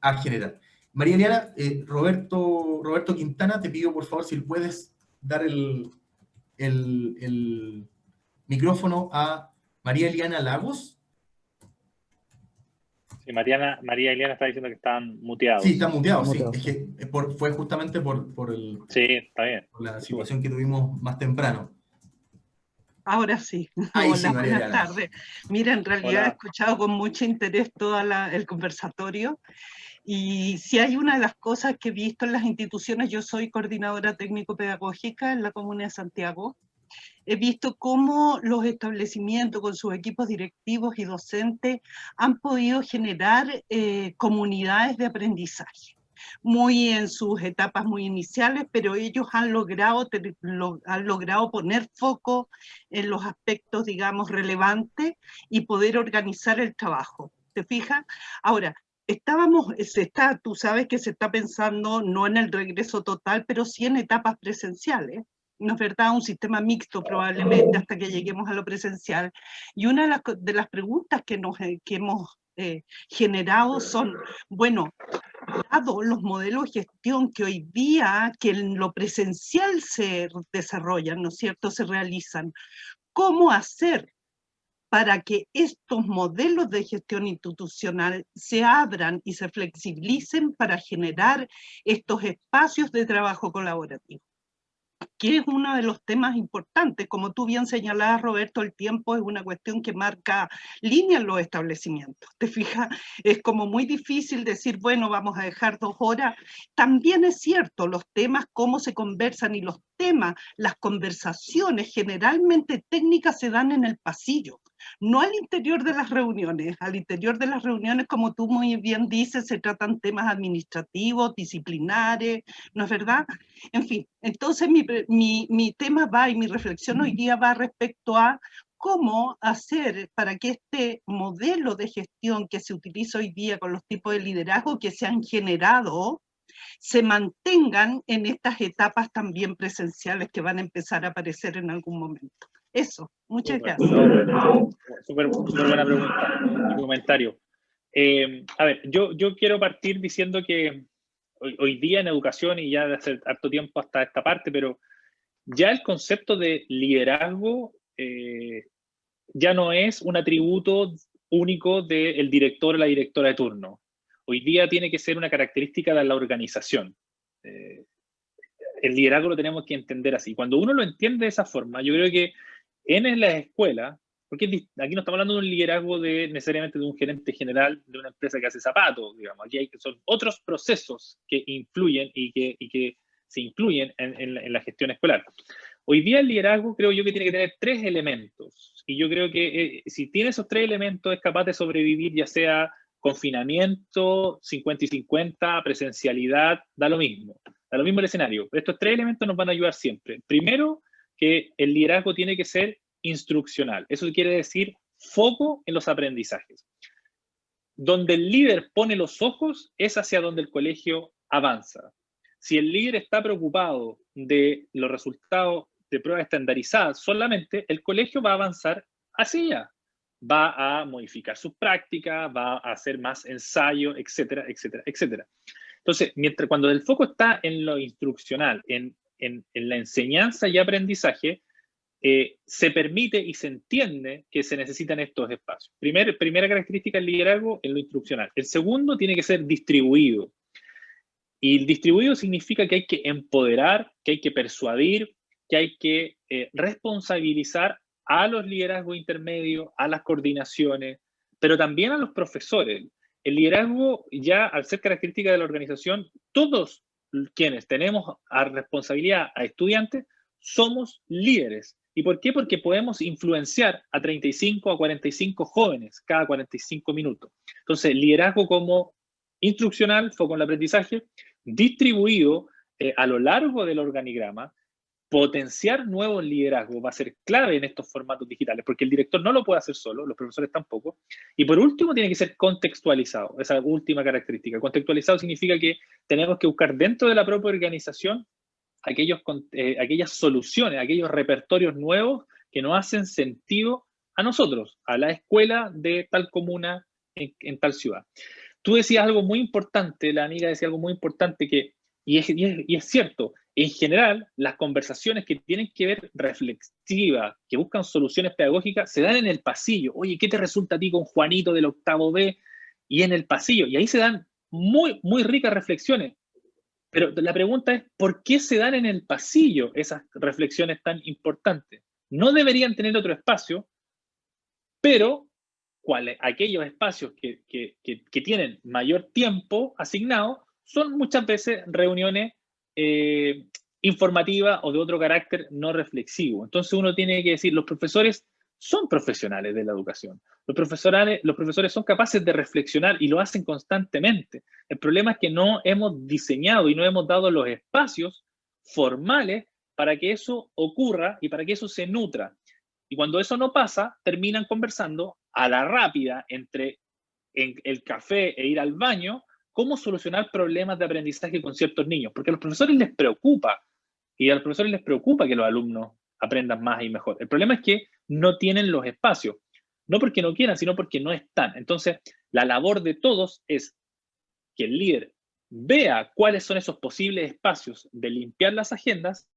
a generar. María Eliana, Roberto Quintana, te pido por favor si puedes dar el micrófono a María Eliana Lagos. Sí, María Eliana está diciendo que están muteados. Sí, están muteados, sí. Es que fue justamente por sí, está bien. Por la situación que tuvimos más temprano. Ahora sí. Ahí Hola, sí, María buenas Eliana. tardes. Mira, en realidad Hola. he escuchado con mucho interés todo el conversatorio. Y si hay una de las cosas que he visto en las instituciones, yo soy coordinadora técnico-pedagógica en la Comuna de Santiago. He visto cómo los establecimientos con sus equipos directivos y docentes han podido generar comunidades de aprendizaje, muy en sus etapas muy iniciales, pero ellos han logrado poner foco en los aspectos, digamos, relevantes y poder organizar el trabajo. ¿Te fijas? Ahora, tú sabes que se está pensando no en el regreso total, pero sí en etapas presenciales. ¿No es verdad? Un sistema mixto probablemente hasta que lleguemos a lo presencial. Y una de las preguntas que hemos generado son, bueno, dado los modelos de gestión que hoy día, que en lo presencial se desarrollan, ¿no es cierto?, se realizan, ¿cómo hacer para que estos modelos de gestión institucional se abran y se flexibilicen para generar estos espacios de trabajo colaborativo? Que es uno de los temas importantes. Como tú bien señalabas, Roberto, el tiempo es una cuestión que marca línea en los establecimientos. ¿Te fijas? Es como muy difícil decir, bueno, vamos a dejar 2 horas. También es cierto, los temas, cómo se conversan y los temas, las conversaciones generalmente técnicas se dan en el pasillo. No al interior de las reuniones. Al interior de las reuniones, como tú muy bien dices, se tratan temas administrativos, disciplinares, ¿no es verdad? En fin, entonces mi tema va y mi reflexión hoy día va respecto a cómo hacer para que este modelo de gestión que se utiliza hoy día con los tipos de liderazgo que se han generado, se mantengan en estas etapas también presenciales que van a empezar a aparecer en algún momento. Eso, muchas gracias. Súper buena pregunta y comentario. A ver, yo quiero partir diciendo que hoy día en educación, y ya de hace harto tiempo hasta esta parte, pero ya el concepto de liderazgo ya no es un atributo único del director o la directora de turno. Hoy día tiene que ser una característica de la organización. El liderazgo lo tenemos que entender así. Cuando uno lo entiende de esa forma, yo creo que en las escuelas, porque aquí no estamos hablando de un liderazgo necesariamente de un gerente general de una empresa que hace zapatos, digamos. Aquí son otros procesos que influyen y que se incluyen en la gestión escolar. Hoy día el liderazgo creo yo que tiene que tener 3 elementos. Y yo creo que si tiene esos 3 elementos es capaz de sobrevivir, ya sea confinamiento, 50 y 50, presencialidad, da lo mismo el escenario. Estos 3 elementos nos van a ayudar siempre. Primero, que el liderazgo tiene que ser instruccional. Eso quiere decir foco en los aprendizajes. Donde el líder pone los ojos es hacia donde el colegio avanza. Si el líder está preocupado de los resultados de pruebas estandarizadas solamente, el colegio va a avanzar hacia allá. Va a modificar sus prácticas, va a hacer más ensayo, etcétera, etcétera, etcétera. Entonces, cuando el foco está en lo instruccional, en la enseñanza y aprendizaje, se permite y se entiende que se necesitan estos espacios. Primera característica del liderazgo en lo instruccional. El segundo tiene que ser distribuido. Y el distribuido significa que hay que empoderar, que hay que persuadir, que hay que responsabilizar a los liderazgos intermedios, a las coordinaciones, pero también a los profesores. El liderazgo ya, al ser característica de la organización, todos quienes tenemos a responsabilidad a estudiantes, somos líderes. ¿Y por qué? Porque podemos influenciar a 35 a 45 jóvenes cada 45 minutos. Entonces, liderazgo como instruccional, foco en el aprendizaje, distribuido a lo largo del organigrama, potenciar nuevos liderazgos va a ser clave en estos formatos digitales, porque el director no lo puede hacer solo, los profesores tampoco. Y por último, tiene que ser contextualizado, esa última característica. Contextualizado significa que tenemos que buscar dentro de la propia organización aquellas soluciones, aquellos repertorios nuevos que nos hacen sentido a nosotros, a la escuela de tal comuna en tal ciudad. Tú decías algo muy importante, la amiga decía algo muy importante y es cierto, en general, las conversaciones que tienen que ver reflexivas, que buscan soluciones pedagógicas, se dan en el pasillo. Oye, ¿qué te resulta a ti con Juanito del octavo B? Y en el pasillo. Y ahí se dan muy, muy ricas reflexiones. Pero la pregunta es, ¿por qué se dan en el pasillo esas reflexiones tan importantes? No deberían tener otro espacio, pero aquellos espacios que tienen mayor tiempo asignado son muchas veces reuniones informativas o de otro carácter no reflexivo. Entonces uno tiene que decir, los profesores son profesionales de la educación. Los profesores son capaces de reflexionar y lo hacen constantemente. El problema es que no hemos diseñado y no hemos dado los espacios formales para que eso ocurra y para que eso se nutra. Y cuando eso no pasa, terminan conversando a la rápida entre el café e ir al baño, cómo solucionar problemas de aprendizaje con ciertos niños. Porque a los profesores les preocupa, y a los profesores les preocupa que los alumnos aprendan más y mejor. El problema es que no tienen los espacios. No porque no quieran, sino porque no están. Entonces, la labor de todos es que el líder vea cuáles son esos posibles espacios de limpiar las agendas,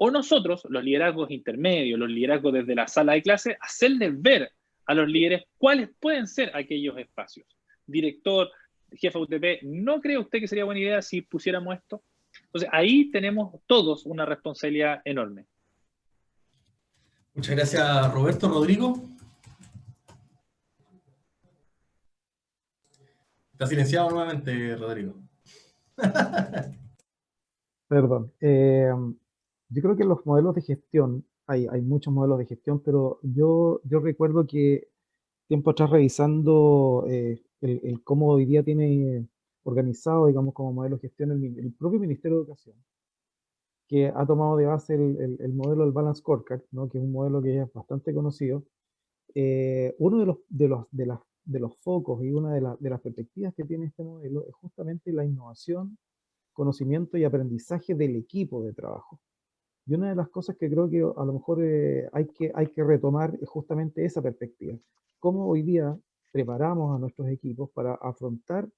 o nosotros, los liderazgos intermedios, los liderazgos desde la sala de clase, hacerles ver a los líderes cuáles pueden ser aquellos espacios. Director, jefe UTP, ¿no cree usted que sería buena idea si pusiéramos esto? Entonces, ahí tenemos todos una responsabilidad enorme. Muchas gracias, Roberto. Rodrigo. Está silenciado nuevamente, Rodrigo. Perdón. Yo creo que los modelos de gestión, hay muchos modelos de gestión, pero yo recuerdo que tiempo atrás revisando el cómo hoy día tiene organizado, digamos, como modelo de gestión el propio Ministerio de Educación, que ha tomado de base el modelo del Balance Scorecard, ¿no? Que es un modelo que es bastante conocido. Uno de los focos y una de las perspectivas que tiene este modelo es justamente la innovación, conocimiento y aprendizaje del equipo de trabajo. Y una de las cosas que creo que a lo mejor hay que retomar es justamente esa perspectiva. Cómo hoy día preparamos a nuestros equipos para afrontar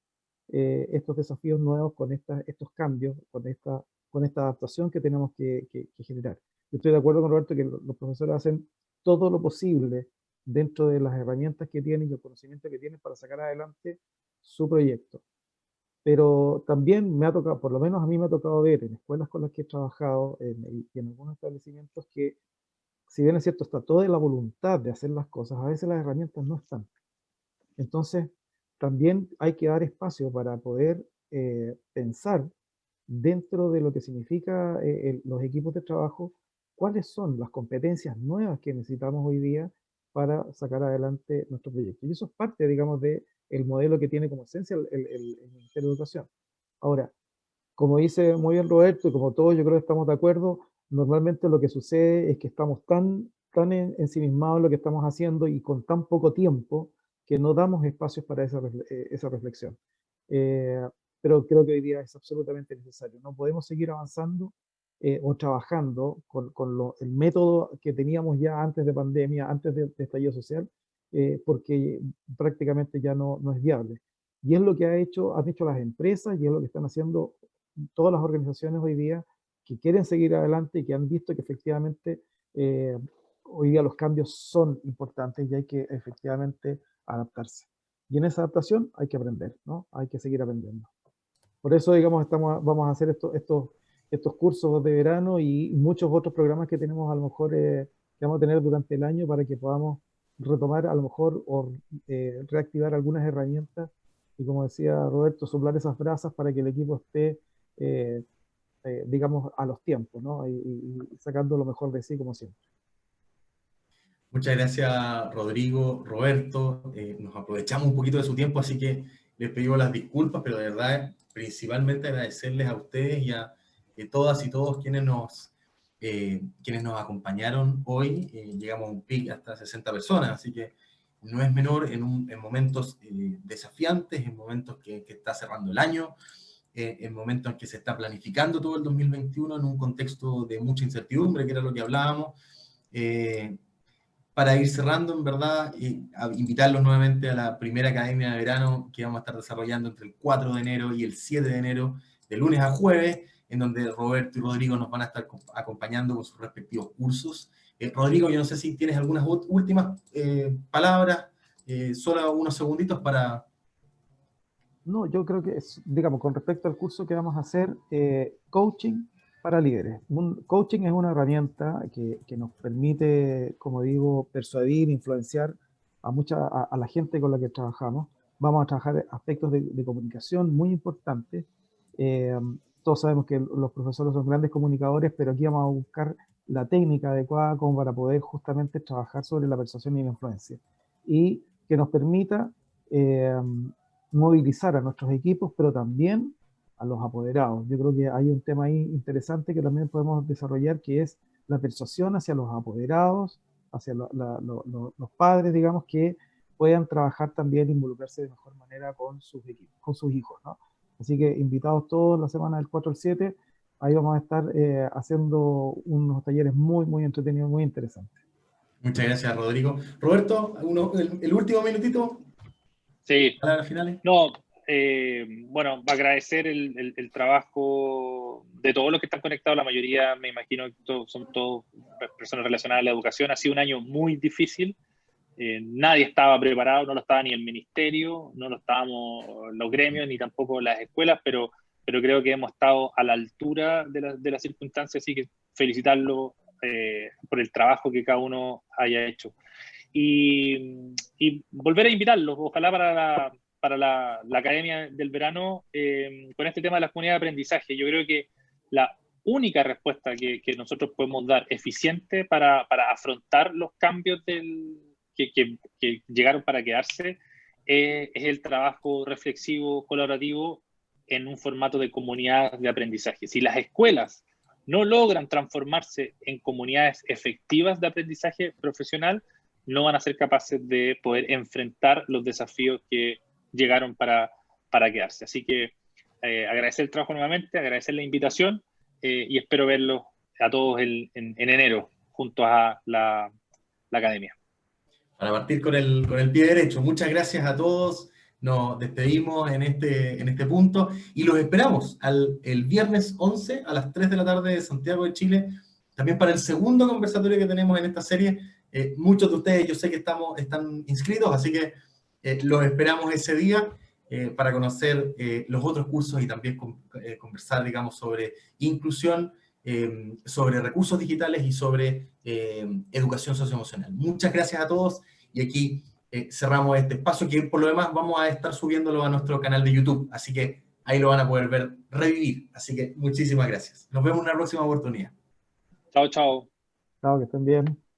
estos desafíos nuevos con estos cambios, con esta adaptación que tenemos que generar. Yo estoy de acuerdo con Roberto que los profesores hacen todo lo posible dentro de las herramientas que tienen y el conocimiento que tienen para sacar adelante su proyecto. Pero también me ha tocado, por lo menos a mí me ha tocado ver en escuelas con las que he trabajado y en algunos establecimientos que, si bien es cierto, está toda la voluntad de hacer las cosas, a veces las herramientas no están. Entonces, también hay que dar espacio para poder pensar dentro de lo que significa los equipos de trabajo, cuáles son las competencias nuevas que necesitamos hoy día para sacar adelante nuestro proyecto. Y eso es parte, digamos, del modelo que tiene como esencia el Ministerio de Educación. Ahora, como dice muy bien Roberto, y como todos yo creo que estamos de acuerdo, normalmente lo que sucede es que estamos tan ensimismados en lo que estamos haciendo y con tan poco tiempo que no damos espacios para esa reflexión. Pero creo que hoy día es absolutamente necesario. No podemos seguir avanzando o trabajando con el método que teníamos ya antes de pandemia, antes de estallido social, porque prácticamente ya no es viable. Y es lo que han hecho las empresas y es lo que están haciendo todas las organizaciones hoy día que quieren seguir adelante y que han visto que efectivamente hoy día los cambios son importantes y hay que efectivamente adaptarse. Y en esa adaptación hay que aprender, ¿no? Hay que seguir aprendiendo. Por eso, digamos, vamos a hacer estos cursos de verano y muchos otros programas que tenemos a lo mejor que vamos a tener durante el año para que podamos retomar a lo mejor o reactivar algunas herramientas y, como decía Roberto, soplar esas brasas para que el equipo esté, digamos, a los tiempos, ¿no? Y sacando lo mejor de sí, como siempre. Muchas gracias, Rodrigo, Roberto. Nos aprovechamos un poquito de su tiempo, así que les pedimos las disculpas, pero de verdad, principalmente agradecerles a ustedes y a todas y todos quienes nos quienes nos acompañaron hoy. Llegamos a un pic hasta 60 personas, así que no es menor en momentos desafiantes, en momentos que está cerrando el año, en momentos en que se está planificando todo el 2021 en un contexto de mucha incertidumbre, que era lo que hablábamos. Para ir cerrando, en verdad, invitarlos nuevamente a la primera academia de verano que vamos a estar desarrollando entre el 4 de enero y el 7 de enero, de lunes a jueves, en donde Roberto y Rodrigo nos van a estar acompañando con sus respectivos cursos. Rodrigo, yo no sé si tienes algunas últimas palabras, solo unos segunditos para... No, yo creo que, digamos, con respecto al curso que vamos a hacer, coaching para líderes. Coaching es una herramienta que nos permite, como digo, persuadir, influenciar a la gente con la que trabajamos. Vamos a trabajar aspectos de comunicación muy importantes. Todos sabemos que los profesores son grandes comunicadores, pero aquí vamos a buscar la técnica adecuada como para poder justamente trabajar sobre la persuasión y la influencia. Y que nos permita movilizar a nuestros equipos, pero también a los apoderados. Yo creo que hay un tema ahí interesante que también podemos desarrollar, que es la persuasión hacia los apoderados, hacia los padres, digamos, que puedan trabajar también, involucrarse de mejor manera con sus equipos, con sus hijos, ¿no? Así que invitados todos la semana del 4 al 7, ahí vamos a estar haciendo unos talleres muy, muy entretenidos, muy interesantes. Muchas gracias, Rodrigo. Roberto, el último minutito. Sí. Palabras finales. No, bueno, agradecer el trabajo de todos los que están conectados, la mayoría, me imagino, son todos personas relacionadas a la educación. Ha sido un año muy difícil. Nadie estaba preparado, no lo estaba ni el ministerio, no lo estábamos los gremios, ni tampoco las escuelas, pero creo que hemos estado a la altura de las circunstancias, así que felicitarlo por el trabajo que cada uno haya hecho. Y volver a invitarlos, ojalá para la Academia del Verano, con este tema de las comunidades de aprendizaje. Yo creo que la única respuesta que nosotros podemos dar eficiente para afrontar los cambios que llegaron para quedarse es el trabajo reflexivo, colaborativo en un formato de comunidad de aprendizaje. Si las escuelas no logran transformarse en comunidades efectivas de aprendizaje profesional, no van a ser capaces de poder enfrentar los desafíos que llegaron para quedarse. Así que agradecer el trabajo nuevamente, agradecer la invitación y espero verlos a todos en enero junto a la academia. Para partir con el pie derecho, muchas gracias a todos. Nos despedimos en este punto y los esperamos el viernes 11 a las 3 de la tarde de Santiago de Chile, también para el segundo conversatorio que tenemos en esta serie. Muchos de ustedes yo sé que están inscritos, así que los esperamos ese día para conocer los otros cursos y también conversar, digamos, sobre inclusión, sobre recursos digitales y sobre educación socioemocional. Muchas gracias a todos y aquí cerramos este espacio que por lo demás vamos a estar subiéndolo a nuestro canal de YouTube, así que ahí lo van a poder ver, revivir. Así que muchísimas gracias. Nos vemos en una próxima oportunidad. Chao, chao. Chao, que estén bien.